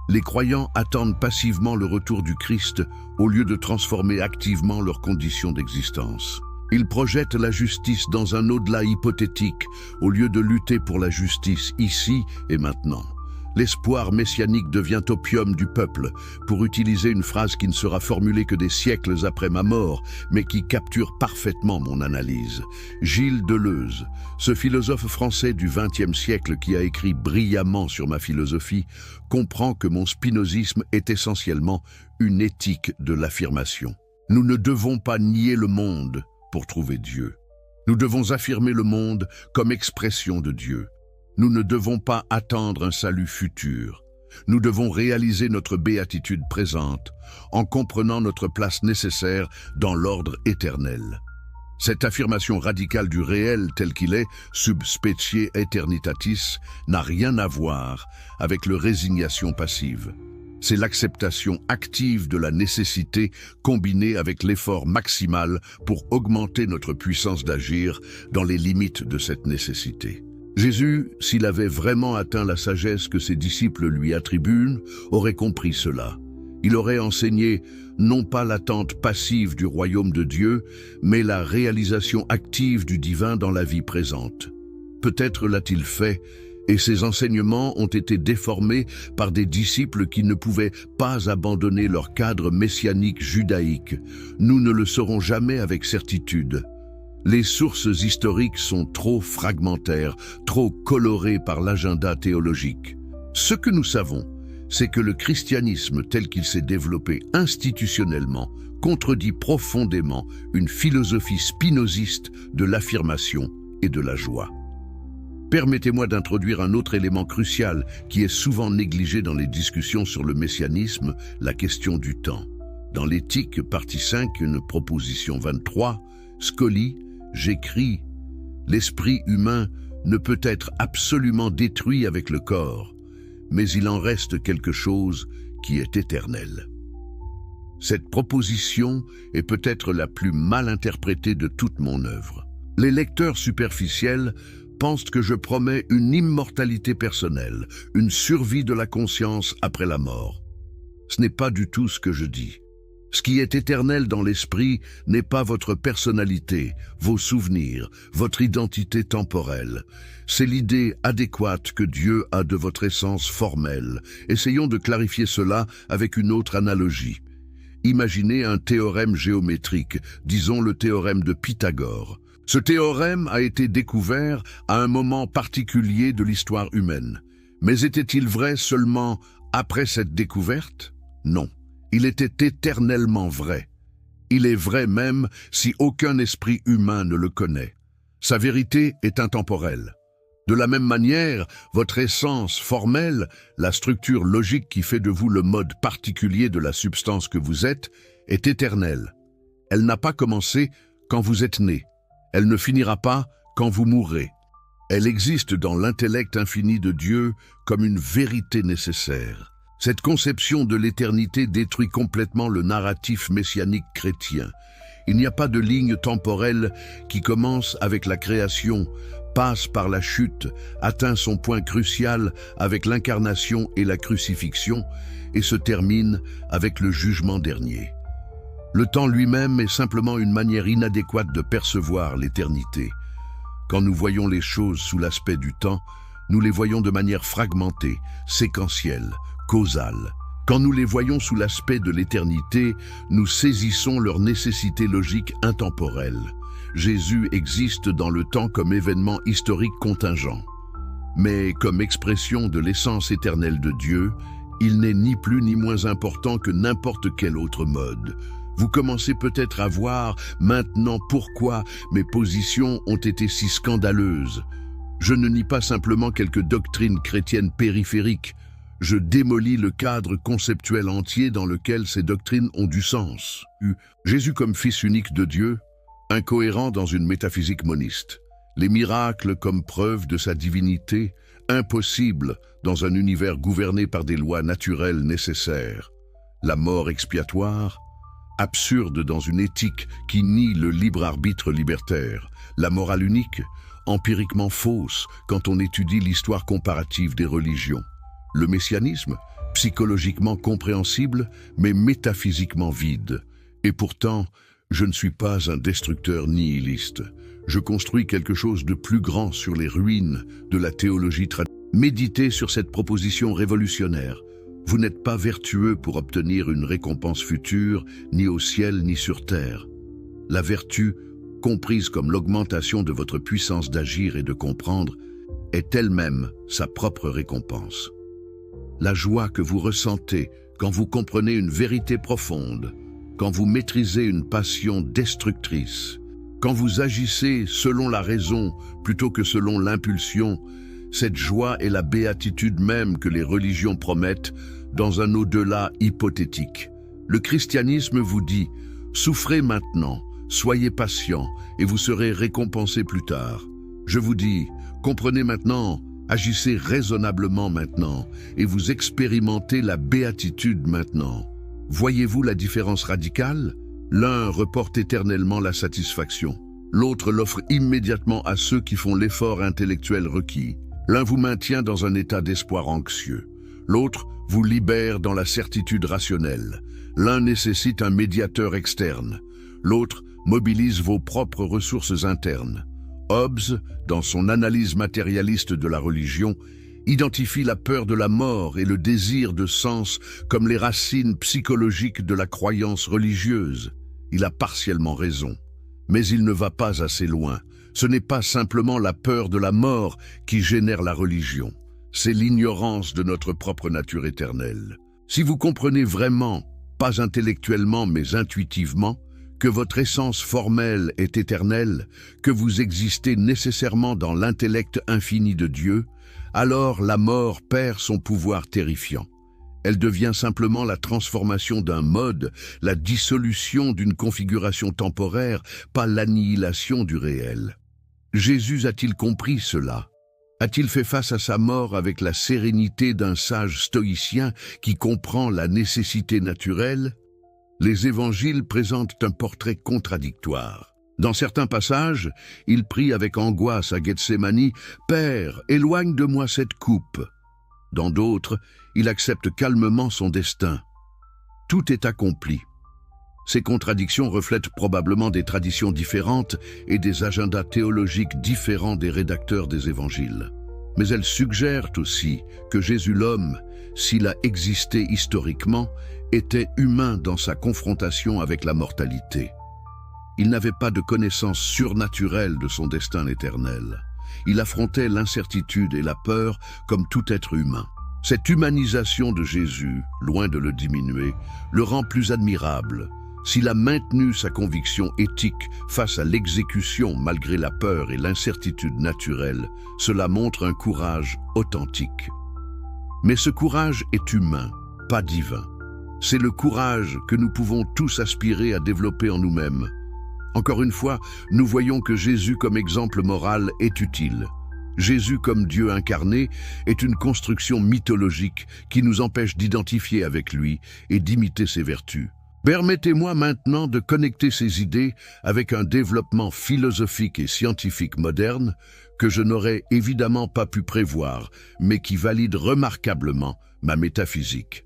Les croyants attendent passivement le retour du Christ au lieu de transformer activement leurs conditions d'existence. Ils projettent la justice dans un au-delà hypothétique au lieu de lutter pour la justice ici et maintenant. L'espoir messianique devient opium du peuple, pour utiliser une phrase qui ne sera formulée que des siècles après ma mort, mais qui capture parfaitement mon analyse. Gilles Deleuze, ce philosophe français du XXe siècle qui a écrit brillamment sur ma philosophie, comprend que mon spinozisme est essentiellement une éthique de l'affirmation. Nous ne devons pas nier le monde pour trouver Dieu. Nous devons affirmer le monde comme expression de Dieu. Nous ne devons pas attendre un salut futur. Nous devons réaliser notre béatitude présente en comprenant notre place nécessaire dans l'ordre éternel. Cette affirmation radicale du réel tel qu'il est, sub specie aeternitatis, n'a rien à voir avec le résignation passive. C'est l'acceptation active de la nécessité combinée avec l'effort maximal pour augmenter notre puissance d'agir dans les limites de cette nécessité. Jésus, s'il avait vraiment atteint la sagesse que ses disciples lui attribuent, aurait compris cela. Il aurait enseigné non pas l'attente passive du royaume de Dieu, mais la réalisation active du divin dans la vie présente. Peut-être l'a-t-il fait, et ses enseignements ont été déformés par des disciples qui ne pouvaient pas abandonner leur cadre messianique judaïque. Nous ne le saurons jamais avec certitude. Les sources historiques sont trop fragmentaires, trop colorées par l'agenda théologique. Ce que nous savons, c'est que le christianisme tel qu'il s'est développé institutionnellement contredit profondément une philosophie spinoziste de l'affirmation et de la joie. Permettez-moi d'introduire un autre élément crucial qui est souvent négligé dans les discussions sur le messianisme, la question du temps. Dans l'Éthique, partie 5, une proposition 23, Scully, j'écris « L'esprit humain ne peut être absolument détruit avec le corps, mais il en reste quelque chose qui est éternel. » Cette proposition est peut-être la plus mal interprétée de toute mon œuvre. Les lecteurs superficiels pensent que je promets une immortalité personnelle, une survie de la conscience après la mort. Ce n'est pas du tout ce que je dis. Ce qui est éternel dans l'esprit n'est pas votre personnalité, vos souvenirs, votre identité temporelle. C'est l'idée adéquate que Dieu a de votre essence formelle. Essayons de clarifier cela avec une autre analogie. Imaginez un théorème géométrique, disons le théorème de Pythagore. Ce théorème a été découvert à un moment particulier de l'histoire humaine. Mais était-il vrai seulement après cette découverte? Non. Il était éternellement vrai. Il est vrai même si aucun esprit humain ne le connaît. Sa vérité est intemporelle. De la même manière, votre essence formelle, la structure logique qui fait de vous le mode particulier de la substance que vous êtes, est éternelle. Elle n'a pas commencé quand vous êtes né. Elle ne finira pas quand vous mourrez. Elle existe dans l'intellect infini de Dieu comme une vérité nécessaire. Cette conception de l'éternité détruit complètement le narratif messianique chrétien. Il n'y a pas de ligne temporelle qui commence avec la création, passe par la chute, atteint son point crucial avec l'incarnation et la crucifixion, et se termine avec le jugement dernier. Le temps lui-même est simplement une manière inadéquate de percevoir l'éternité. Quand nous voyons les choses sous l'aspect du temps, nous les voyons de manière fragmentée, séquentielle, causale. Quand nous les voyons sous l'aspect de l'éternité, nous saisissons leur nécessité logique intemporelle. Jésus existe dans le temps comme événement historique contingent. Mais comme expression de l'essence éternelle de Dieu, il n'est ni plus ni moins important que n'importe quel autre mode. Vous commencez peut-être à voir maintenant pourquoi mes positions ont été si scandaleuses. Je ne nie pas simplement quelques doctrines chrétiennes périphériques. Je démolis le cadre conceptuel entier dans lequel ces doctrines ont du sens. Jésus comme fils unique de Dieu, incohérent dans une métaphysique moniste. Les miracles comme preuve de sa divinité, impossible dans un univers gouverné par des lois naturelles nécessaires. La mort expiatoire, absurde dans une éthique qui nie le libre arbitre libertaire. La morale unique, empiriquement fausse quand on étudie l'histoire comparative des religions. Le messianisme, psychologiquement compréhensible, mais métaphysiquement vide. Et pourtant, je ne suis pas un destructeur nihiliste. Je construis quelque chose de plus grand sur les ruines de la théologie traditionnelle. Méditez sur cette proposition révolutionnaire. Vous n'êtes pas vertueux pour obtenir une récompense future, ni au ciel ni sur terre. La vertu, comprise comme l'augmentation de votre puissance d'agir et de comprendre, est elle-même sa propre récompense. La joie que vous ressentez quand vous comprenez une vérité profonde, quand vous maîtrisez une passion destructrice, quand vous agissez selon la raison plutôt que selon l'impulsion, cette joie est la béatitude même que les religions promettent dans un au-delà hypothétique. Le christianisme vous dit « Souffrez maintenant, soyez patient et vous serez récompensés plus tard ». Je vous dis « Comprenez maintenant ». Agissez raisonnablement maintenant et vous expérimentez la béatitude maintenant. Voyez-vous la différence radicale? L'un reporte éternellement la satisfaction. L'autre l'offre immédiatement à ceux qui font l'effort intellectuel requis. L'un vous maintient dans un état d'espoir anxieux. L'autre vous libère dans la certitude rationnelle. L'un nécessite un médiateur externe. L'autre mobilise vos propres ressources internes. Hobbes, dans son analyse matérialiste de la religion, identifie la peur de la mort et le désir de sens comme les racines psychologiques de la croyance religieuse. Il a partiellement raison, mais il ne va pas assez loin. Ce n'est pas simplement la peur de la mort qui génère la religion. c'est l'ignorance de notre propre nature éternelle. Si vous comprenez vraiment, pas intellectuellement mais intuitivement, que votre essence formelle est éternelle, que vous existez nécessairement dans l'intellect infini de Dieu, alors la mort perd son pouvoir terrifiant. Elle devient simplement la transformation d'un mode, la dissolution d'une configuration temporaire, pas l'annihilation du réel. Jésus a-t-il compris cela? A-t-il fait face à sa mort avec la sérénité d'un sage stoïcien qui comprend la nécessité naturelle? Les évangiles présentent un portrait contradictoire. Dans certains passages, il prie avec angoisse à Gethsémani « Père, éloigne de moi cette coupe ». Dans d'autres, il accepte calmement son destin. Tout est accompli. Ces contradictions reflètent probablement des traditions différentes et des agendas théologiques différents des rédacteurs des évangiles. Mais elles suggèrent aussi que Jésus l'homme, s'il a existé historiquement, était humain dans sa confrontation avec la mortalité. Il n'avait pas de connaissance surnaturelle de son destin éternel. Il affrontait l'incertitude et la peur comme tout être humain. Cette humanisation de Jésus, loin de le diminuer, le rend plus admirable. S'il a maintenu sa conviction éthique face à l'exécution malgré la peur et l'incertitude naturelle, cela montre un courage authentique. Mais ce courage est humain, pas divin. C'est le courage que nous pouvons tous aspirer à développer en nous-mêmes. Encore une fois, nous voyons que Jésus comme exemple moral est utile. Jésus comme Dieu incarné est une construction mythologique qui nous empêche d'identifier avec lui et d'imiter ses vertus. Permettez-moi maintenant de connecter ces idées avec un développement philosophique et scientifique moderne que je n'aurais évidemment pas pu prévoir, mais qui valide remarquablement ma métaphysique.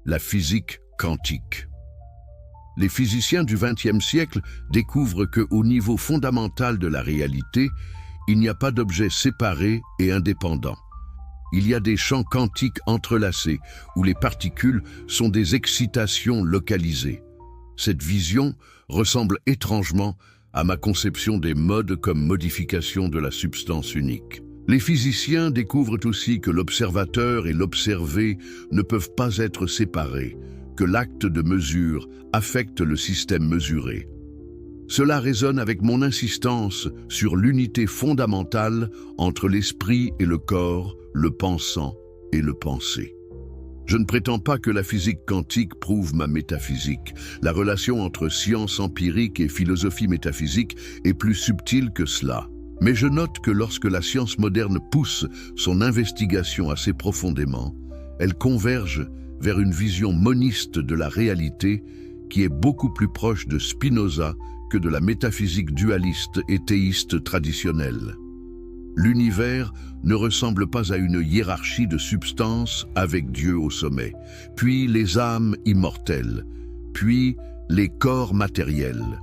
La physique quantique. Les physiciens du XXe siècle découvrent qu'au niveau fondamental de la réalité, il n'y a pas d'objet séparé et indépendant. Il y a des champs quantiques entrelacés, où les particules sont des excitations localisées. Cette vision ressemble étrangement à ma conception des modes comme modification de la substance unique. Les physiciens découvrent aussi que l'observateur et l'observé ne peuvent pas être séparés, que l'acte de mesure affecte le système mesuré. Cela résonne avec mon insistance sur l'unité fondamentale entre l'esprit et le corps, le pensant et le pensé. Je ne prétends pas que la physique quantique prouve ma métaphysique. La relation entre science empirique et philosophie métaphysique est plus subtile que cela. Mais je note que lorsque la science moderne pousse son investigation assez profondément, elle converge vers une vision moniste de la réalité qui est beaucoup plus proche de Spinoza que de la métaphysique dualiste et théiste traditionnelle. L'univers ne ressemble pas à une hiérarchie de substances avec Dieu au sommet, puis les âmes immortelles, puis les corps matériels.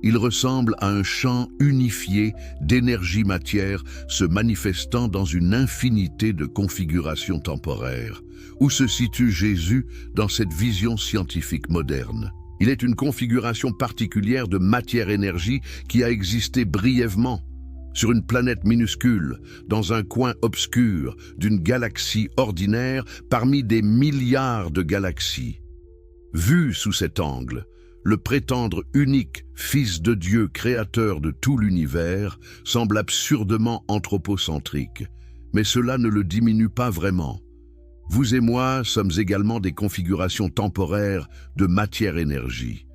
Il ressemble à un champ unifié d'énergie-matière se manifestant dans une infinité de configurations temporaires. Où se situe Jésus dans cette vision scientifique moderne? Il est une configuration particulière de matière-énergie qui a existé brièvement, sur une planète minuscule, dans un coin obscur d'une galaxie ordinaire parmi des milliards de galaxies. Vu sous cet angle, le prétendre unique Fils de Dieu créateur de tout l'univers semble absurdement anthropocentrique, mais cela ne le diminue pas vraiment. Vous et moi sommes également des configurations temporaires de matière-énergie.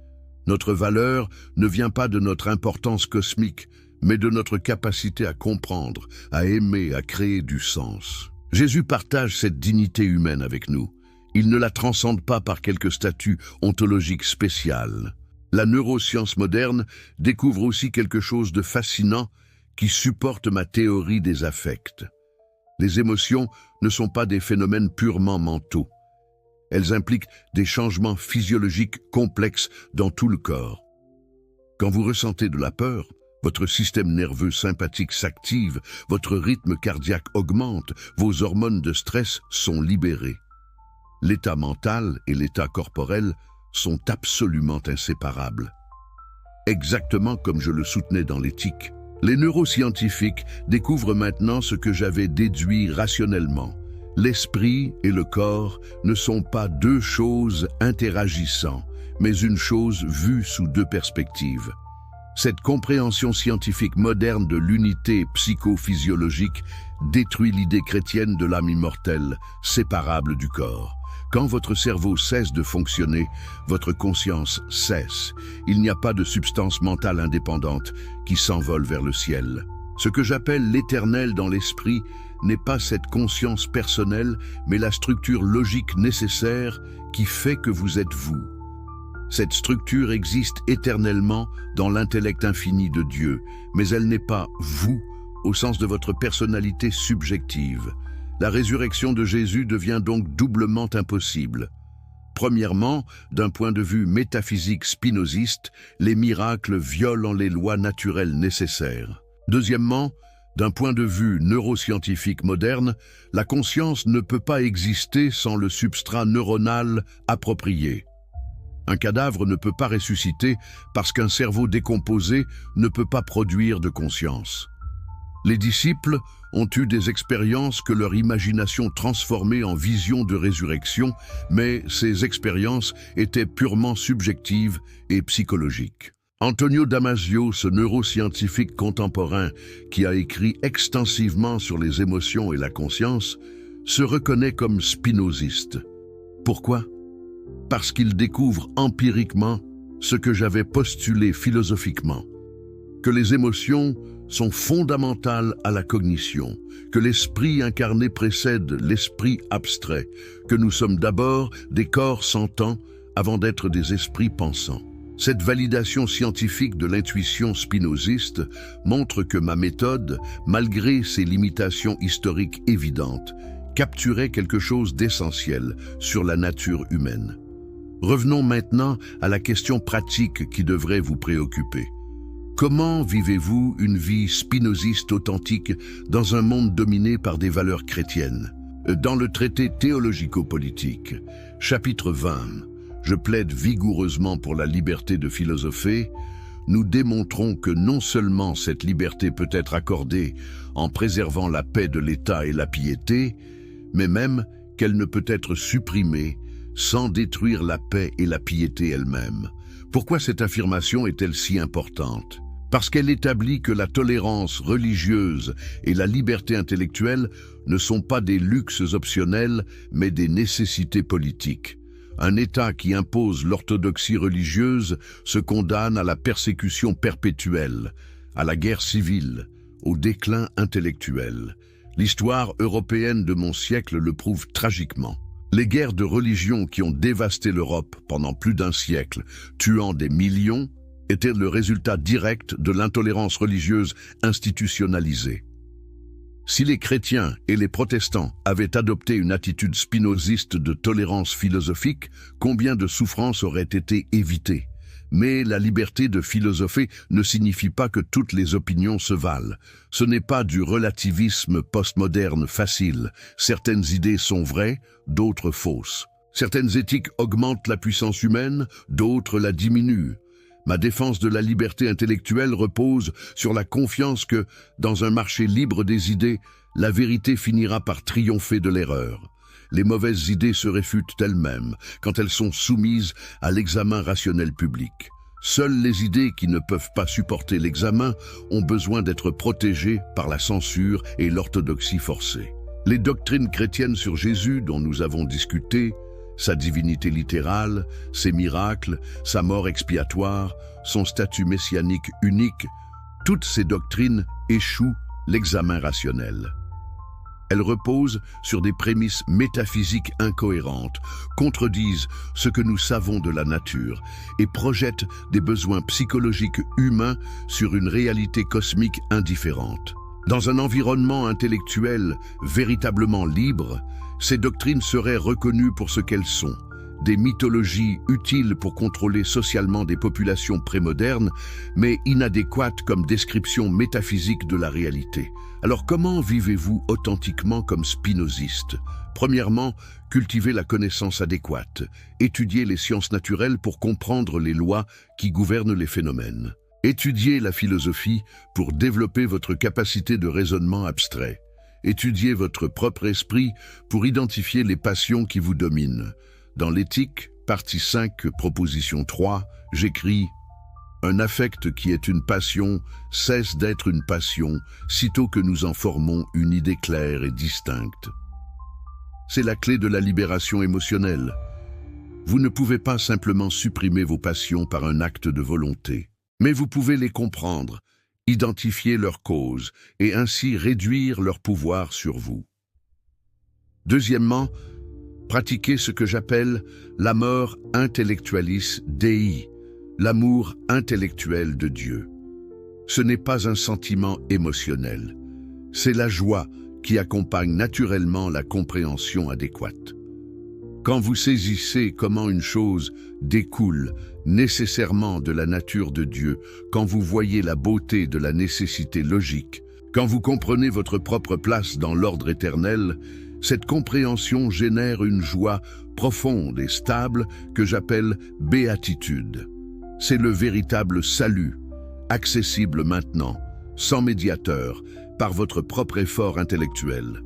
Notre valeur ne vient pas de notre importance cosmique, mais de notre capacité à comprendre, à aimer, à créer du sens. Jésus partage cette dignité humaine avec nous. Il ne la transcende pas par quelque statut ontologique spécial. La neuroscience moderne découvre aussi quelque chose de fascinant qui supporte ma théorie des affects. Les émotions ne sont pas des phénomènes purement mentaux. Elles impliquent des changements physiologiques complexes dans tout le corps. Quand vous ressentez de la peur, votre système nerveux sympathique s'active, votre rythme cardiaque augmente, vos hormones de stress sont libérées. L'état mental et l'état corporel sont absolument inséparables. Exactement comme je le soutenais dans l'éthique, Les neuroscientifiques découvrent maintenant ce que j'avais déduit rationnellement. L'esprit et le corps ne sont pas deux choses interagissant, mais une chose vue sous deux perspectives. Cette compréhension scientifique moderne de l'unité psychophysiologique détruit l'idée chrétienne de l'âme immortelle, séparable du corps. Quand votre cerveau cesse de fonctionner, votre conscience cesse. Il n'y a pas de substance mentale indépendante qui s'envole vers le ciel. Ce que j'appelle l'éternel dans l'esprit n'est pas cette conscience personnelle, mais la structure logique nécessaire qui fait que vous êtes vous. Cette structure existe éternellement dans l'intellect infini de Dieu, mais elle n'est pas vous au sens de votre personnalité subjective. La résurrection de Jésus devient donc doublement impossible. Premièrement, d'un point de vue métaphysique spinoziste, les miracles violent les lois naturelles nécessaires. Deuxièmement, d'un point de vue neuroscientifique moderne, la conscience ne peut pas exister sans le substrat neuronal approprié. Un cadavre ne peut pas ressusciter parce qu'un cerveau décomposé ne peut pas produire de conscience. Les disciples ont eu des expériences que leur imagination transformait en visions de résurrection, mais ces expériences étaient purement subjectives et psychologiques. Antonio Damasio, ce neuroscientifique contemporain qui a écrit extensivement sur les émotions et la conscience, se reconnaît comme spinoziste. Pourquoi ? Parce qu'il découvre empiriquement ce que j'avais postulé philosophiquement, que les émotions sont fondamentales à la cognition, que l'esprit incarné précède l'esprit abstrait, que nous sommes d'abord des corps sentants avant d'être des esprits pensants. Cette validation scientifique de l'intuition spinoziste montre que ma méthode, malgré ses limitations historiques évidentes, capturait quelque chose d'essentiel sur la nature humaine. Revenons maintenant à la question pratique qui devrait vous préoccuper. Comment vivez-vous une vie spinoziste authentique dans un monde dominé par des valeurs chrétiennes? Dans le traité théologico-politique, chapitre 20, je plaide vigoureusement pour la liberté de philosopher. Nous démontrons que non seulement cette liberté peut être accordée en préservant la paix de l'État et la piété, mais même qu'elle ne peut être supprimée sans détruire la paix et la piété elles-mêmes. Pourquoi cette affirmation est-elle si importante? Parce qu'elle établit que la tolérance religieuse et la liberté intellectuelle ne sont pas des luxes optionnels, mais des nécessités politiques. Un État qui impose l'orthodoxie religieuse se condamne à la persécution perpétuelle, à la guerre civile, au déclin intellectuel. L'histoire européenne de mon siècle le prouve tragiquement. Les guerres de religion qui ont dévasté l'Europe pendant plus d'un siècle, tuant des millions, étaient le résultat direct de l'intolérance religieuse institutionnalisée. Si les chrétiens et les protestants avaient adopté une attitude spinoziste de tolérance philosophique, combien de souffrances auraient été évitées? Mais la liberté de philosopher ne signifie pas que toutes les opinions se valent. Ce n'est pas du relativisme postmoderne facile. Certaines idées sont vraies, d'autres fausses. Certaines éthiques augmentent la puissance humaine, d'autres la diminuent. Ma défense de la liberté intellectuelle repose sur la confiance que, dans un marché libre des idées, la vérité finira par triompher de l'erreur. Les mauvaises idées se réfutent elles-mêmes quand elles sont soumises à l'examen rationnel public. Seules les idées qui ne peuvent pas supporter l'examen ont besoin d'être protégées par la censure et l'orthodoxie forcée. Les doctrines chrétiennes sur Jésus dont nous avons discuté, sa divinité littérale, ses miracles, sa mort expiatoire, son statut messianique unique, toutes ces doctrines échouent l'examen rationnel. Elles reposent sur des prémices métaphysiques incohérentes, contredisent ce que nous savons de la nature et projettent des besoins psychologiques humains sur une réalité cosmique indifférente. Dans un environnement intellectuel véritablement libre, ces doctrines seraient reconnues pour ce qu'elles sont, des mythologies utiles pour contrôler socialement des populations prémodernes, mais inadéquates comme description métaphysique de la réalité. Alors comment vivez-vous authentiquement comme spinoziste? Premièrement, cultivez la connaissance adéquate, étudiez les sciences naturelles pour comprendre les lois qui gouvernent les phénomènes. Étudiez la philosophie pour développer votre capacité de raisonnement abstrait. Étudiez votre propre esprit pour identifier les passions qui vous dominent. Dans l'éthique, partie 5, proposition 3, j'écris « Un affect qui est une passion cesse d'être une passion, sitôt que nous en formons une idée claire et distincte. » C'est la clé de la libération émotionnelle. Vous ne pouvez pas simplement supprimer vos passions par un acte de volonté, mais vous pouvez les comprendre, identifier leurs causes et ainsi réduire leur pouvoir sur vous. Deuxièmement, pratiquez ce que j'appelle l'amor intellectualis Dei, l'amour intellectuel de Dieu. Ce n'est pas un sentiment émotionnel, c'est la joie qui accompagne naturellement la compréhension adéquate. Quand vous saisissez comment une chose découle nécessairement de la nature de Dieu, quand vous voyez la beauté de la nécessité logique, quand vous comprenez votre propre place dans l'ordre éternel, cette compréhension génère une joie profonde et stable que j'appelle béatitude. C'est le véritable salut, accessible maintenant, sans médiateur, par votre propre effort intellectuel.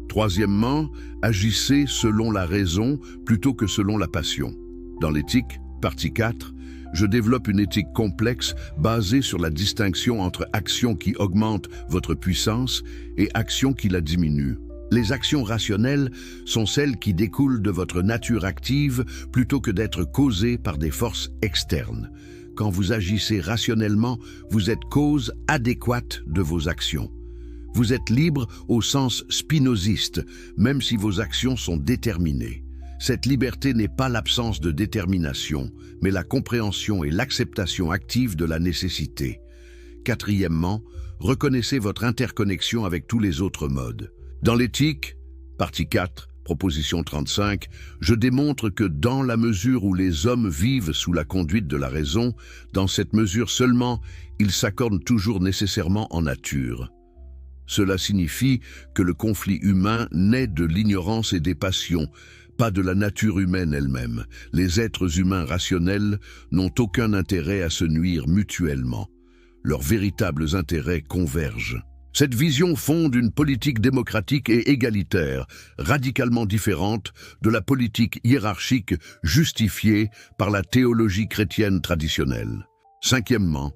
Troisièmement, agissez selon la raison plutôt que selon la passion. Dans l'éthique, partie 4, je développe une éthique complexe basée sur la distinction entre actions qui augmentent votre puissance et actions qui la diminuent. Les actions rationnelles sont celles qui découlent de votre nature active plutôt que d'être causées par des forces externes. Quand vous agissez rationnellement, vous êtes cause adéquate de vos actions. Vous êtes libre au sens spinoziste, même si vos actions sont déterminées. Cette liberté n'est pas l'absence de détermination, mais la compréhension et l'acceptation active de la nécessité. Quatrièmement, reconnaissez votre interconnexion avec tous les autres modes. Dans l'éthique, partie 4, proposition 35, je démontre que dans la mesure où les hommes vivent sous la conduite de la raison, dans cette mesure seulement, ils s'accordent toujours nécessairement en nature. Cela signifie que le conflit humain naît de l'ignorance et des passions, pas de la nature humaine elle-même. Les êtres humains rationnels n'ont aucun intérêt à se nuire mutuellement. Leurs véritables intérêts convergent. Cette vision fonde une politique démocratique et égalitaire, radicalement différente de la politique hiérarchique justifiée par la théologie chrétienne traditionnelle. Cinquièmement,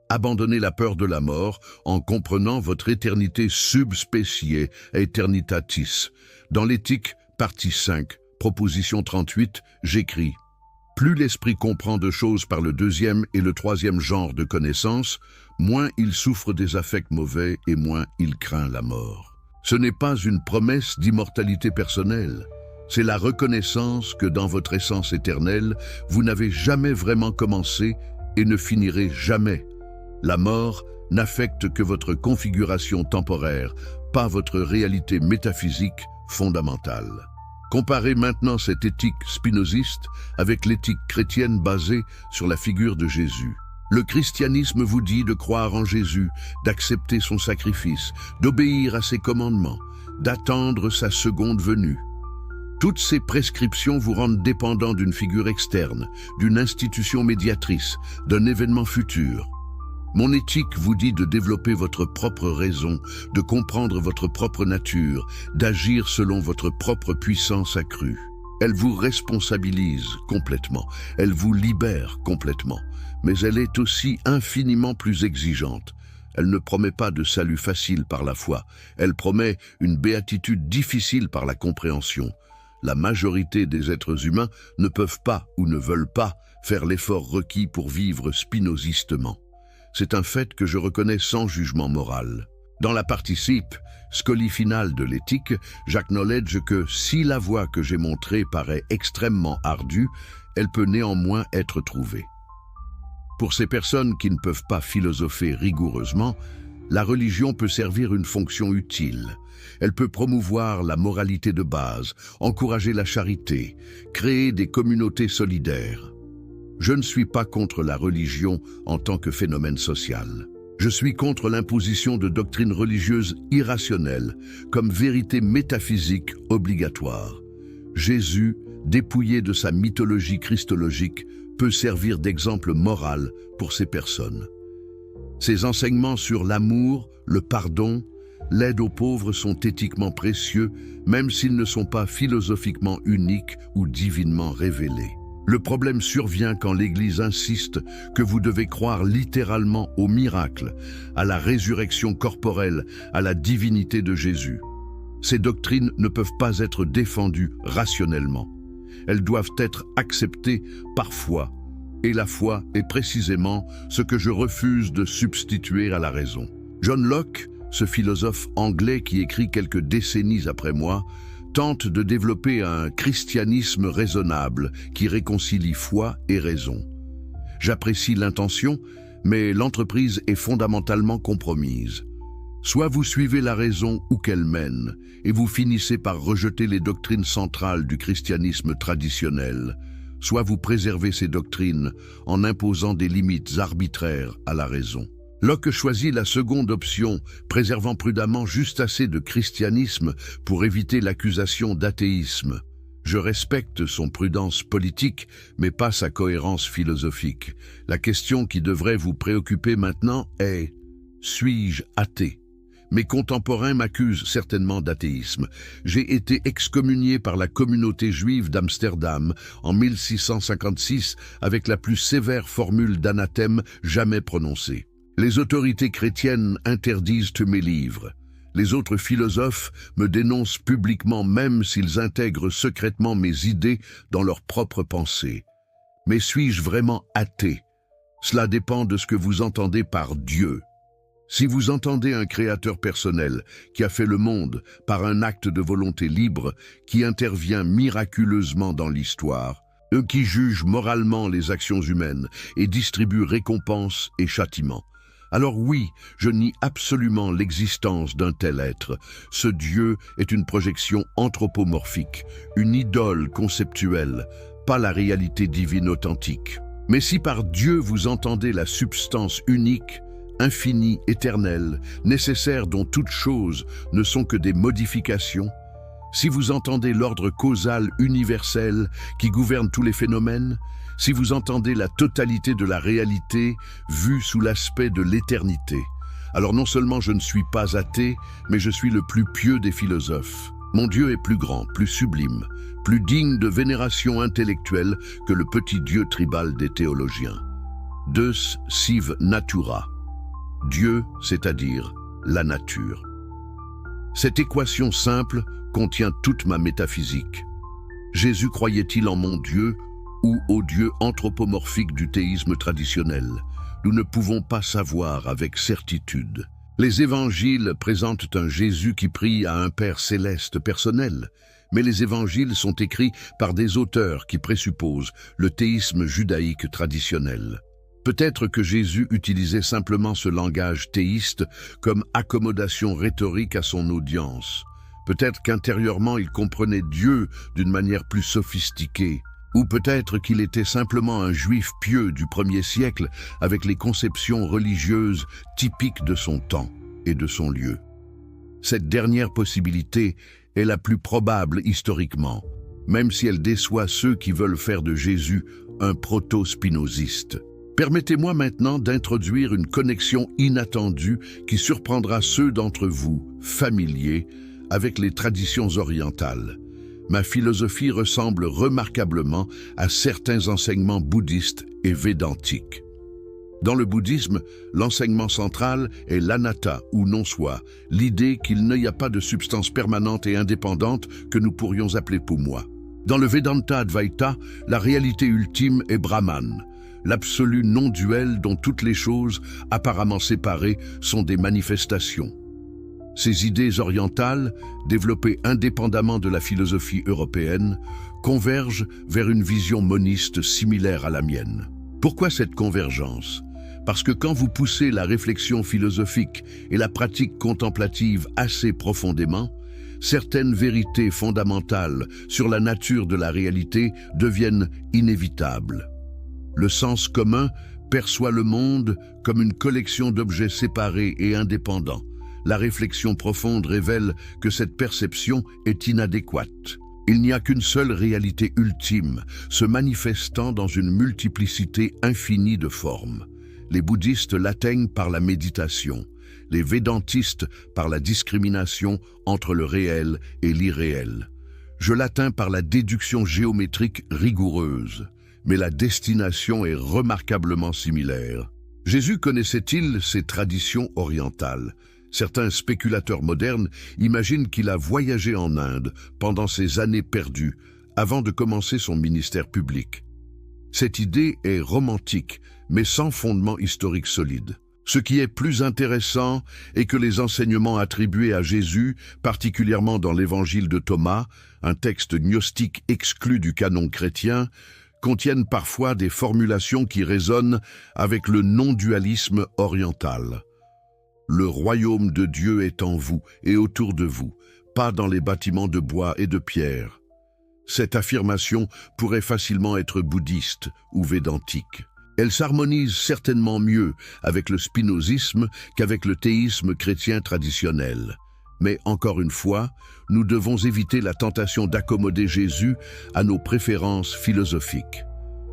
abandonnez la peur de la mort en comprenant votre éternité subspéciée aeternitatis. Dans l'éthique, partie 5, proposition 38, j'écris « Plus l'esprit comprend de choses par le deuxième et le troisième genre de connaissances, moins il souffre des affects mauvais et moins il craint la mort. » Ce n'est pas une promesse d'immortalité personnelle, c'est la reconnaissance que dans votre essence éternelle, vous n'avez jamais vraiment commencé et ne finirez jamais. La mort n'affecte que votre configuration temporaire, pas votre réalité métaphysique fondamentale. Comparez maintenant cette éthique spinoziste avec l'éthique chrétienne basée sur la figure de Jésus. Le christianisme vous dit de croire en Jésus, d'accepter son sacrifice, d'obéir à ses commandements, d'attendre sa seconde venue. Toutes ces prescriptions vous rendent dépendant d'une figure externe, d'une institution médiatrice, d'un événement futur. Mon éthique vous dit de développer votre propre raison, de comprendre votre propre nature, d'agir selon votre propre puissance accrue. Elle vous responsabilise complètement, elle vous libère complètement, mais elle est aussi infiniment plus exigeante. Elle ne promet pas de salut facile par la foi, elle promet une béatitude difficile par la compréhension. La majorité des êtres humains ne peuvent pas ou ne veulent pas faire l'effort requis pour vivre spinozistement. C'est un fait que je reconnais sans jugement moral. Dans la participe, scolie finale de l'éthique, j'acknowledge que si la voie que j'ai montrée paraît extrêmement ardue, elle peut néanmoins être trouvée. Pour ces personnes qui ne peuvent pas philosopher rigoureusement, la religion peut servir une fonction utile. Elle peut promouvoir la moralité de base, encourager la charité, créer des communautés solidaires. Je ne suis pas contre la religion en tant que phénomène social. Je suis contre l'imposition de doctrines religieuses irrationnelles comme vérité métaphysique obligatoire. Jésus, dépouillé de sa mythologie christologique, peut servir d'exemple moral pour ces personnes. Ses enseignements sur l'amour, le pardon, l'aide aux pauvres sont éthiquement précieux, même s'ils ne sont pas philosophiquement uniques ou divinement révélés. Le problème survient quand l'Église insiste que vous devez croire littéralement au miracle, à la résurrection corporelle, à la divinité de Jésus. Ces doctrines ne peuvent pas être défendues rationnellement. Elles doivent être acceptées par foi. Et la foi est précisément ce que je refuse de substituer à la raison. John Locke, ce philosophe anglais qui écrit quelques décennies après moi, tente de développer un christianisme raisonnable qui réconcilie foi et raison. J'apprécie l'intention, mais l'entreprise est fondamentalement compromise. Soit vous suivez la raison où qu'elle mène, et vous finissez par rejeter les doctrines centrales du christianisme traditionnel, soit vous préservez ces doctrines en imposant des limites arbitraires à la raison. Locke choisit la seconde option, préservant prudemment juste assez de christianisme pour éviter l'accusation d'athéisme. Je respecte son prudence politique, mais pas sa cohérence philosophique. La question qui devrait vous préoccuper maintenant est « Suis-je athée ?» Mes contemporains m'accusent certainement d'athéisme. J'ai été excommunié par la communauté juive d'Amsterdam en 1656 avec la plus sévère formule d'anathème jamais prononcée. Les autorités chrétiennes interdisent mes livres. Les autres philosophes me dénoncent publiquement même s'ils intègrent secrètement mes idées dans leurs propres pensées. Mais suis-je vraiment athée? Cela dépend de ce que vous entendez par Dieu. Si vous entendez un créateur personnel qui a fait le monde par un acte de volonté libre, qui intervient miraculeusement dans l'histoire, qui juge moralement les actions humaines et distribue récompenses et châtiments, alors oui, je nie absolument l'existence d'un tel être. Ce Dieu est une projection anthropomorphique, une idole conceptuelle, pas la réalité divine authentique. Mais si par Dieu vous entendez la substance unique, infinie, éternelle, nécessaire dont toutes choses ne sont que des modifications, si vous entendez l'ordre causal universel qui gouverne tous les phénomènes, si vous entendez la totalité de la réalité vue sous l'aspect de l'éternité, alors non seulement je ne suis pas athée, mais je suis le plus pieux des philosophes. Mon Dieu est plus grand, plus sublime, plus digne de vénération intellectuelle que le petit Dieu tribal des théologiens. Deus sive natura. Dieu, c'est-à-dire la nature. Cette équation simple contient toute ma métaphysique. Jésus croyait-il en mon Dieu ou au Dieu anthropomorphique du théisme traditionnel? Nous ne pouvons pas savoir avec certitude. Les évangiles présentent un Jésus qui prie à un Père céleste personnel, mais les évangiles sont écrits par des auteurs qui présupposent le théisme judaïque traditionnel. Peut-être que Jésus utilisait simplement ce langage théiste comme accommodation rhétorique à son audience. Peut-être qu'intérieurement il comprenait Dieu d'une manière plus sophistiquée. Ou peut-être qu'il était simplement un juif pieux du 1er siècle avec les conceptions religieuses typiques de son temps et de son lieu. Cette dernière possibilité est la plus probable historiquement, même si elle déçoit ceux qui veulent faire de Jésus un proto-spinoziste. Permettez-moi maintenant d'introduire une connexion inattendue qui surprendra ceux d'entre vous, familiers, avec les traditions orientales. Ma philosophie ressemble remarquablement à certains enseignements bouddhistes et védantiques. Dans le bouddhisme, l'enseignement central est l'anatta ou non-soi, l'idée qu'il n'y a pas de substance permanente et indépendante que nous pourrions appeler pour moi. Dans le Vedanta Advaita, la réalité ultime est Brahman, l'absolu non-duel dont toutes les choses, apparemment séparées, sont des manifestations. Ces idées orientales, développées indépendamment de la philosophie européenne, convergent vers une vision moniste similaire à la mienne. Pourquoi cette convergence? Parce que quand vous poussez la réflexion philosophique et la pratique contemplative assez profondément, certaines vérités fondamentales sur la nature de la réalité deviennent inévitables. Le sens commun perçoit le monde comme une collection d'objets séparés et indépendants. La réflexion profonde révèle que cette perception est inadéquate. Il n'y a qu'une seule réalité ultime, se manifestant dans une multiplicité infinie de formes. Les bouddhistes l'atteignent par la méditation, les védantistes par la discrimination entre le réel et l'irréel. Je l'atteins par la déduction géométrique rigoureuse, mais la destination est remarquablement similaire. Jésus connaissait-il ces traditions orientales? Certains spéculateurs modernes imaginent qu'il a voyagé en Inde pendant ses années perdues, avant de commencer son ministère public. Cette idée est romantique, mais sans fondement historique solide. Ce qui est plus intéressant est que les enseignements attribués à Jésus, particulièrement dans l'évangile de Thomas, un texte gnostique exclu du canon chrétien, contiennent parfois des formulations qui résonnent avec le non-dualisme oriental. Le royaume de Dieu est en vous et autour de vous, pas dans les bâtiments de bois et de pierre. Cette affirmation pourrait facilement être bouddhiste ou védantique. Elle s'harmonise certainement mieux avec le spinozisme qu'avec le théisme chrétien traditionnel. Mais encore une fois, nous devons éviter la tentation d'accommoder Jésus à nos préférences philosophiques.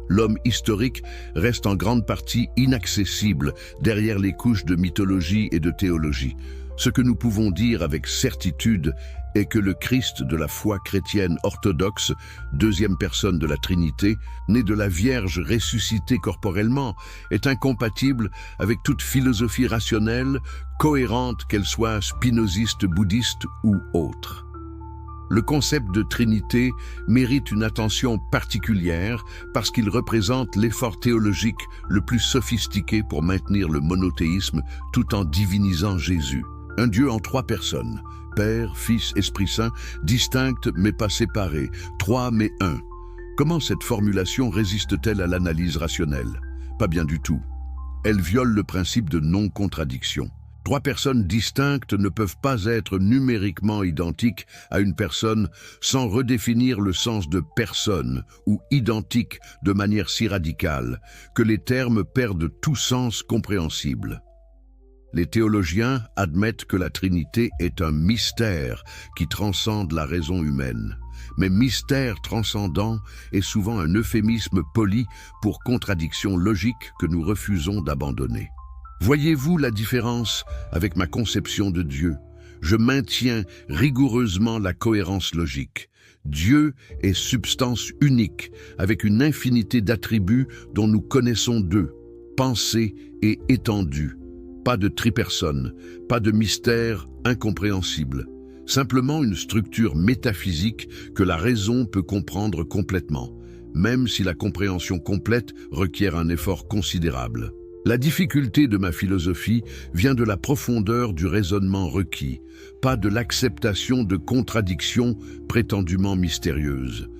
L'homme historique reste en grande partie inaccessible derrière les couches de mythologie et de théologie. Ce que nous pouvons dire avec certitude est que le Christ de la foi chrétienne orthodoxe, deuxième personne de la Trinité, né de la Vierge ressuscitée corporellement, est incompatible avec toute philosophie rationnelle, cohérente qu'elle soit spinoziste, bouddhiste ou autre. Le concept de Trinité mérite une attention particulière parce qu'il représente l'effort théologique le plus sophistiqué pour maintenir le monothéisme tout en divinisant Jésus. Un Dieu en trois personnes, Père, Fils, Esprit Saint, distinctes mais pas séparés, trois mais un. Comment cette formulation résiste-t-elle à l'analyse rationnelle? Pas bien du tout. Elle viole le principe de non-contradiction. Trois personnes distinctes ne peuvent pas être numériquement identiques à une personne sans redéfinir le sens de personne ou identique de manière si radicale que les termes perdent tout sens compréhensible. Les théologiens admettent que la Trinité est un mystère qui transcende la raison humaine. Mais mystère transcendant est souvent un euphémisme poli pour contradiction logique que nous refusons d'abandonner. Voyez-vous la différence avec ma conception de Dieu? Je maintiens rigoureusement la cohérence logique. Dieu est substance unique, avec une infinité d'attributs dont nous connaissons deux, pensée et étendue. Pas de tripersonne, pas de mystère incompréhensible. Simplement une structure métaphysique que la raison peut comprendre complètement, même si la compréhension complète requiert un effort considérable. La difficulté de ma philosophie vient de la profondeur du raisonnement requis, pas de l'acceptation de contradictions prétendument mystérieuses.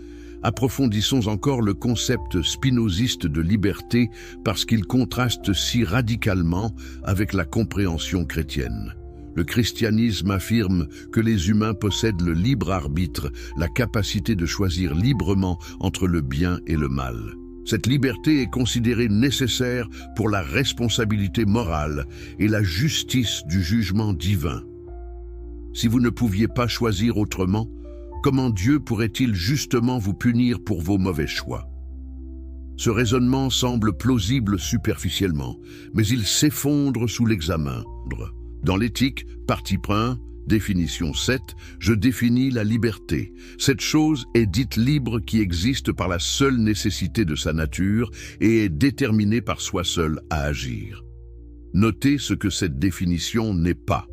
Approfondissons encore le concept spinoziste de liberté parce qu'il contraste si radicalement avec la compréhension chrétienne. Le christianisme affirme que les humains possèdent le libre arbitre, la capacité de choisir librement entre le bien et le mal. Cette liberté est considérée nécessaire pour la responsabilité morale et la justice du jugement divin. Si vous ne pouviez pas choisir autrement, comment Dieu pourrait-il justement vous punir pour vos mauvais choix? Ce raisonnement semble plausible superficiellement, mais il s'effondre sous l'examen. Dans l'éthique, partie 1, définition 7, je définis la liberté. Cette chose est dite libre qui existe par la seule nécessité de sa nature et est déterminée par soi seul à agir. Notez ce que cette définition n'est pas.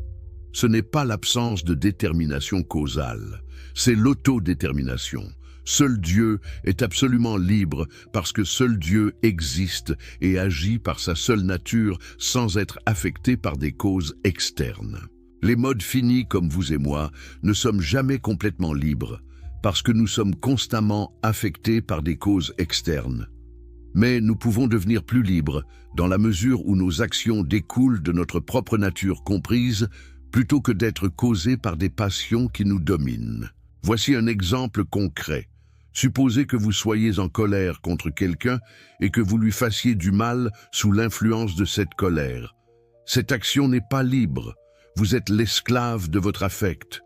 Ce n'est pas l'absence de détermination causale, c'est l'autodétermination. Seul Dieu est absolument libre parce que seul Dieu existe et agit par sa seule nature sans être affecté par des causes externes. Les modes finis comme vous et moi ne sommes jamais complètement libres parce que nous sommes constamment affectés par des causes externes. Mais nous pouvons devenir plus libres dans la mesure où nos actions découlent de notre propre nature comprise plutôt que d'être causées par des passions qui nous dominent. Voici un exemple concret. Supposez que vous soyez en colère contre quelqu'un et que vous lui fassiez du mal sous l'influence de cette colère. Cette action n'est pas libre. Vous êtes l'esclave de votre affect.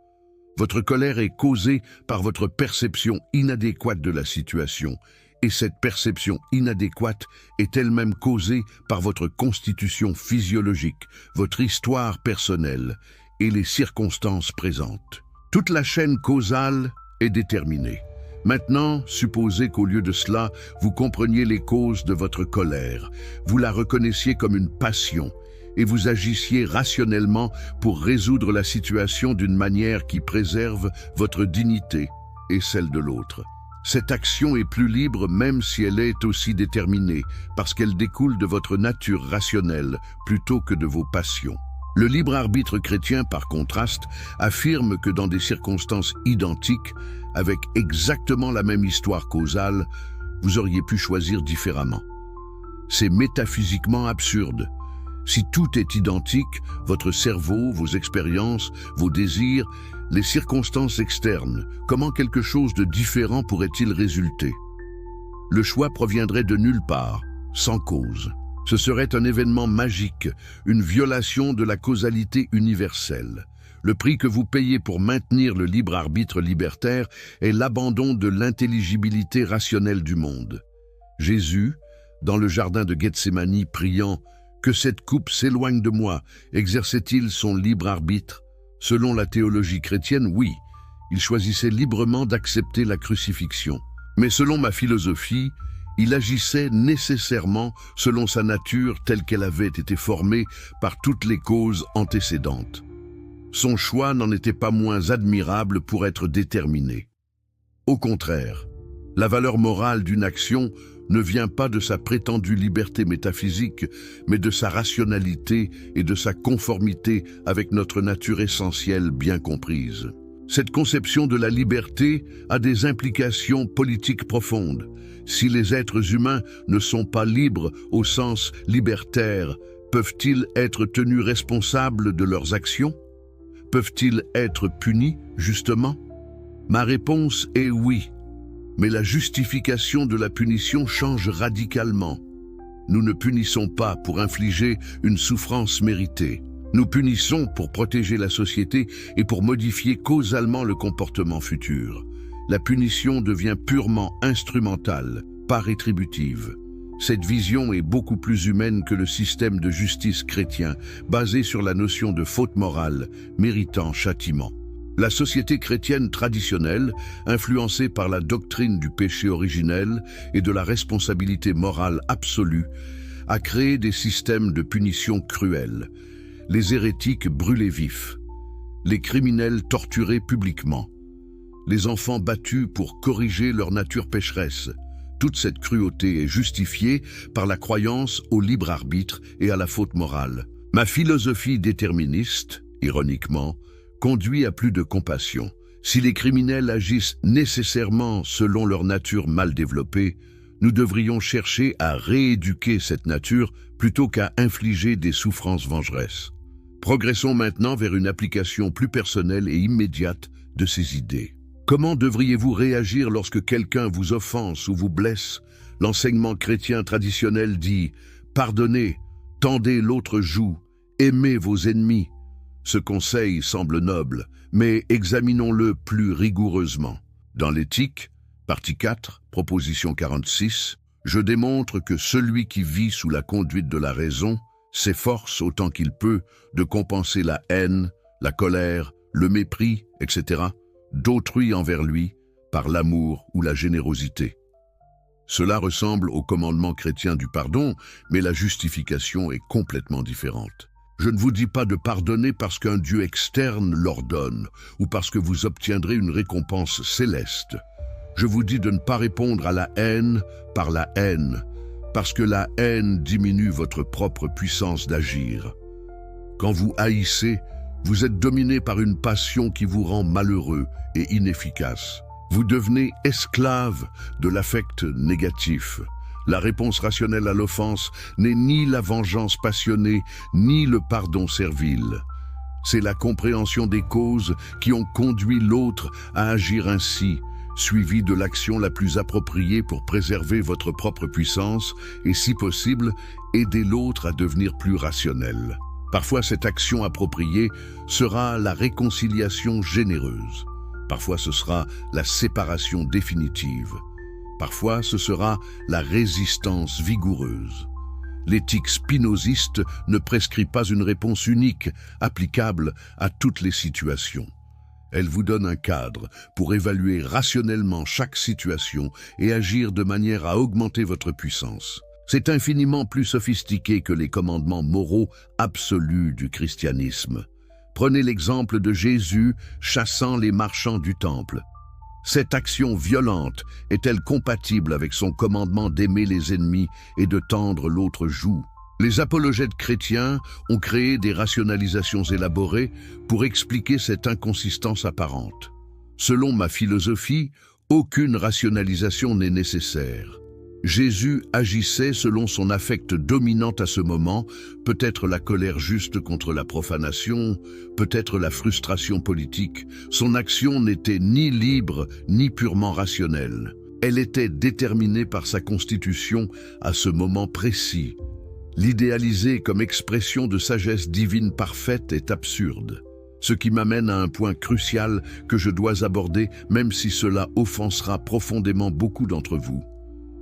Votre colère est causée par votre perception inadéquate de la situation Et cette perception inadéquate est elle-même causée par votre constitution physiologique, votre histoire personnelle et les circonstances présentes. Toute la chaîne causale est déterminée. Maintenant, supposez qu'au lieu de cela, vous compreniez les causes de votre colère, vous la reconnaissiez comme une passion et vous agissiez rationnellement pour résoudre la situation d'une manière qui préserve votre dignité et celle de l'autre. Cette action est plus libre même si elle est aussi déterminée, parce qu'elle découle de votre nature rationnelle plutôt que de vos passions. Le libre arbitre chrétien, par contraste, affirme que dans des circonstances identiques, avec exactement la même histoire causale, vous auriez pu choisir différemment. C'est métaphysiquement absurde. Si tout est identique, votre cerveau, vos expériences, vos désirs, les circonstances externes, comment quelque chose de différent pourrait-il résulter? Le choix proviendrait de nulle part, sans cause. Ce serait un événement magique, une violation de la causalité universelle. Le prix que vous payez pour maintenir le libre arbitre libertaire est l'abandon de l'intelligibilité rationnelle du monde. Jésus, dans le jardin de Gethsémani, priant « Que cette coupe s'éloigne de moi », exerçait-il son libre arbitre? Selon la théologie chrétienne, oui, il choisissait librement d'accepter la crucifixion. Mais selon ma philosophie, il agissait nécessairement selon sa nature telle qu'elle avait été formée par toutes les causes antécédentes. Son choix n'en était pas moins admirable pour être déterminé. Au contraire, la valeur morale d'une action ne vient pas de sa prétendue liberté métaphysique, mais de sa rationalité et de sa conformité avec notre nature essentielle bien comprise. Cette conception de la liberté a des implications politiques profondes. Si les êtres humains ne sont pas libres au sens libertaire, peuvent-ils être tenus responsables de leurs actions? Peuvent-ils être punis, justement? Ma réponse est oui. Mais la justification de la punition change radicalement. Nous ne punissons pas pour infliger une souffrance méritée. Nous punissons pour protéger la société et pour modifier causalement le comportement futur. La punition devient purement instrumentale, pas rétributive. Cette vision est beaucoup plus humaine que le système de justice chrétien, basé sur la notion de faute morale, méritant châtiment. La société chrétienne traditionnelle, influencée par la doctrine du péché originel et de la responsabilité morale absolue, a créé des systèmes de punition cruels. Les hérétiques brûlés vifs, les criminels torturés publiquement, les enfants battus pour corriger leur nature pécheresse. Toute cette cruauté est justifiée par la croyance au libre arbitre et à la faute morale. Ma philosophie déterministe, ironiquement, conduit à plus de compassion. Si les criminels agissent nécessairement selon leur nature mal développée, nous devrions chercher à rééduquer cette nature plutôt qu'à infliger des souffrances vengeresses. Progressons maintenant vers une application plus personnelle et immédiate de ces idées. Comment devriez-vous réagir lorsque quelqu'un vous offense ou vous blesse? L'enseignement chrétien traditionnel dit « Pardonnez, tendez l'autre joue, aimez vos ennemis ». Ce conseil semble noble, mais examinons-le plus rigoureusement. Dans l'éthique, partie 4, proposition 46, je démontre que celui qui vit sous la conduite de la raison s'efforce autant qu'il peut de compenser la haine, la colère, le mépris, etc., d'autrui envers lui par l'amour ou la générosité. Cela ressemble au commandement chrétien du pardon, mais la justification est complètement différente. Je ne vous dis pas de pardonner parce qu'un Dieu externe l'ordonne ou parce que vous obtiendrez une récompense céleste. Je vous dis de ne pas répondre à la haine par la haine, parce que la haine diminue votre propre puissance d'agir. Quand vous haïssez, vous êtes dominé par une passion qui vous rend malheureux et inefficace. Vous devenez esclave de l'affect négatif. La réponse rationnelle à l'offense n'est ni la vengeance passionnée, ni le pardon servile. C'est la compréhension des causes qui ont conduit l'autre à agir ainsi, suivie de l'action la plus appropriée pour préserver votre propre puissance et, si possible, aider l'autre à devenir plus rationnel. Parfois, cette action appropriée sera la réconciliation généreuse. Parfois, ce sera la séparation définitive. Parfois, ce sera la résistance vigoureuse. L'éthique spinoziste ne prescrit pas une réponse unique, applicable à toutes les situations. Elle vous donne un cadre pour évaluer rationnellement chaque situation et agir de manière à augmenter votre puissance. C'est infiniment plus sophistiqué que les commandements moraux absolus du christianisme. Prenez l'exemple de Jésus chassant les marchands du temple. Cette action violente est-elle compatible avec son commandement d'aimer les ennemis et de tendre l'autre joue? Les apologètes chrétiens ont créé des rationalisations élaborées pour expliquer cette inconsistance apparente. Selon ma philosophie, aucune rationalisation n'est nécessaire. Jésus agissait selon son affect dominant à ce moment, peut-être la colère juste contre la profanation, peut-être la frustration politique. Son action n'était ni libre ni purement rationnelle. Elle était déterminée par sa constitution à ce moment précis. L'idéaliser comme expression de sagesse divine parfaite est absurde. Ce qui m'amène à un point crucial que je dois aborder, même si cela offensera profondément beaucoup d'entre vous.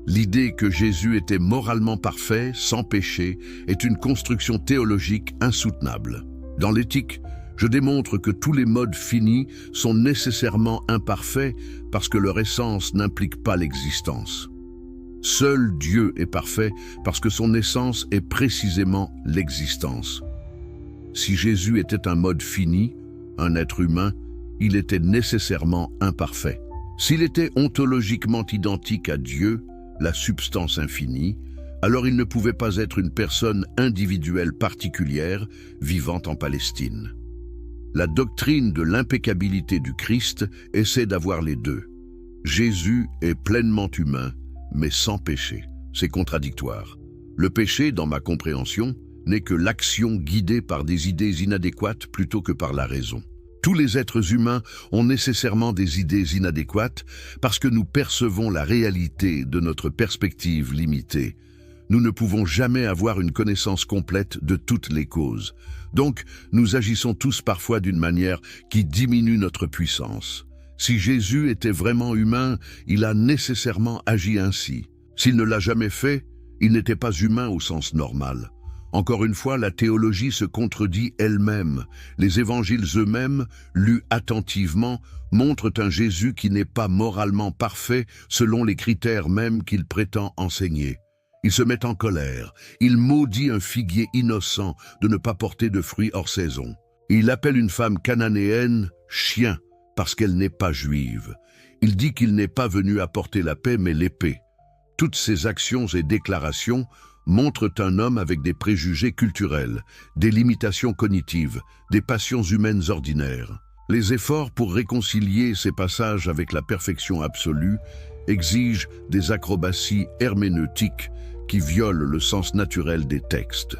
L'idée que Jésus était moralement parfait, sans péché, est une construction théologique insoutenable. Dans l'éthique, je démontre que tous les modes finis sont nécessairement imparfaits parce que leur essence n'implique pas l'existence. Seul Dieu est parfait parce que son essence est précisément l'existence. Si Jésus était un mode fini, un être humain, il était nécessairement imparfait. S'il était ontologiquement identique à Dieu, la substance infinie, alors il ne pouvait pas être une personne individuelle particulière vivant en Palestine. La doctrine de l'impeccabilité du Christ essaie d'avoir les deux. Jésus est pleinement humain, mais sans péché. C'est contradictoire. Le péché, dans ma compréhension, n'est que l'action guidée par des idées inadéquates plutôt que par la raison. Tous les êtres humains ont nécessairement des idées inadéquates parce que nous percevons la réalité de notre perspective limitée. Nous ne pouvons jamais avoir une connaissance complète de toutes les causes. Donc, nous agissons tous parfois d'une manière qui diminue notre puissance. Si Jésus était vraiment humain, il a nécessairement agi ainsi. S'il ne l'a jamais fait, il n'était pas humain au sens normal. Encore une fois, la théologie se contredit elle-même. Les évangiles eux-mêmes, lus attentivement, montrent un Jésus qui n'est pas moralement parfait selon les critères mêmes qu'il prétend enseigner. Il se met en colère. Il maudit un figuier innocent de ne pas porter de fruits hors saison. Il appelle une femme cananéenne « chien » parce qu'elle n'est pas juive. Il dit qu'il n'est pas venu apporter la paix mais l'épée. Toutes ces actions et déclarations montrent un homme avec des préjugés culturels, des limitations cognitives, des passions humaines ordinaires. Les efforts pour réconcilier ces passages avec la perfection absolue exigent des acrobaties herméneutiques qui violent le sens naturel des textes.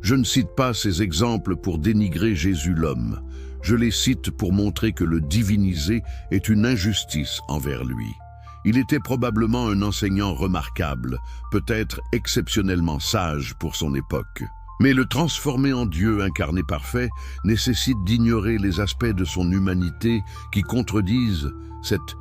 Je ne cite pas ces exemples pour dénigrer Jésus l'homme. Je les cite pour montrer que le diviniser est une injustice envers lui. Il était probablement un enseignant remarquable, peut-être exceptionnellement sage pour son époque. Mais le transformer en Dieu incarné parfait nécessite d'ignorer les aspects de son humanité qui contredisent cette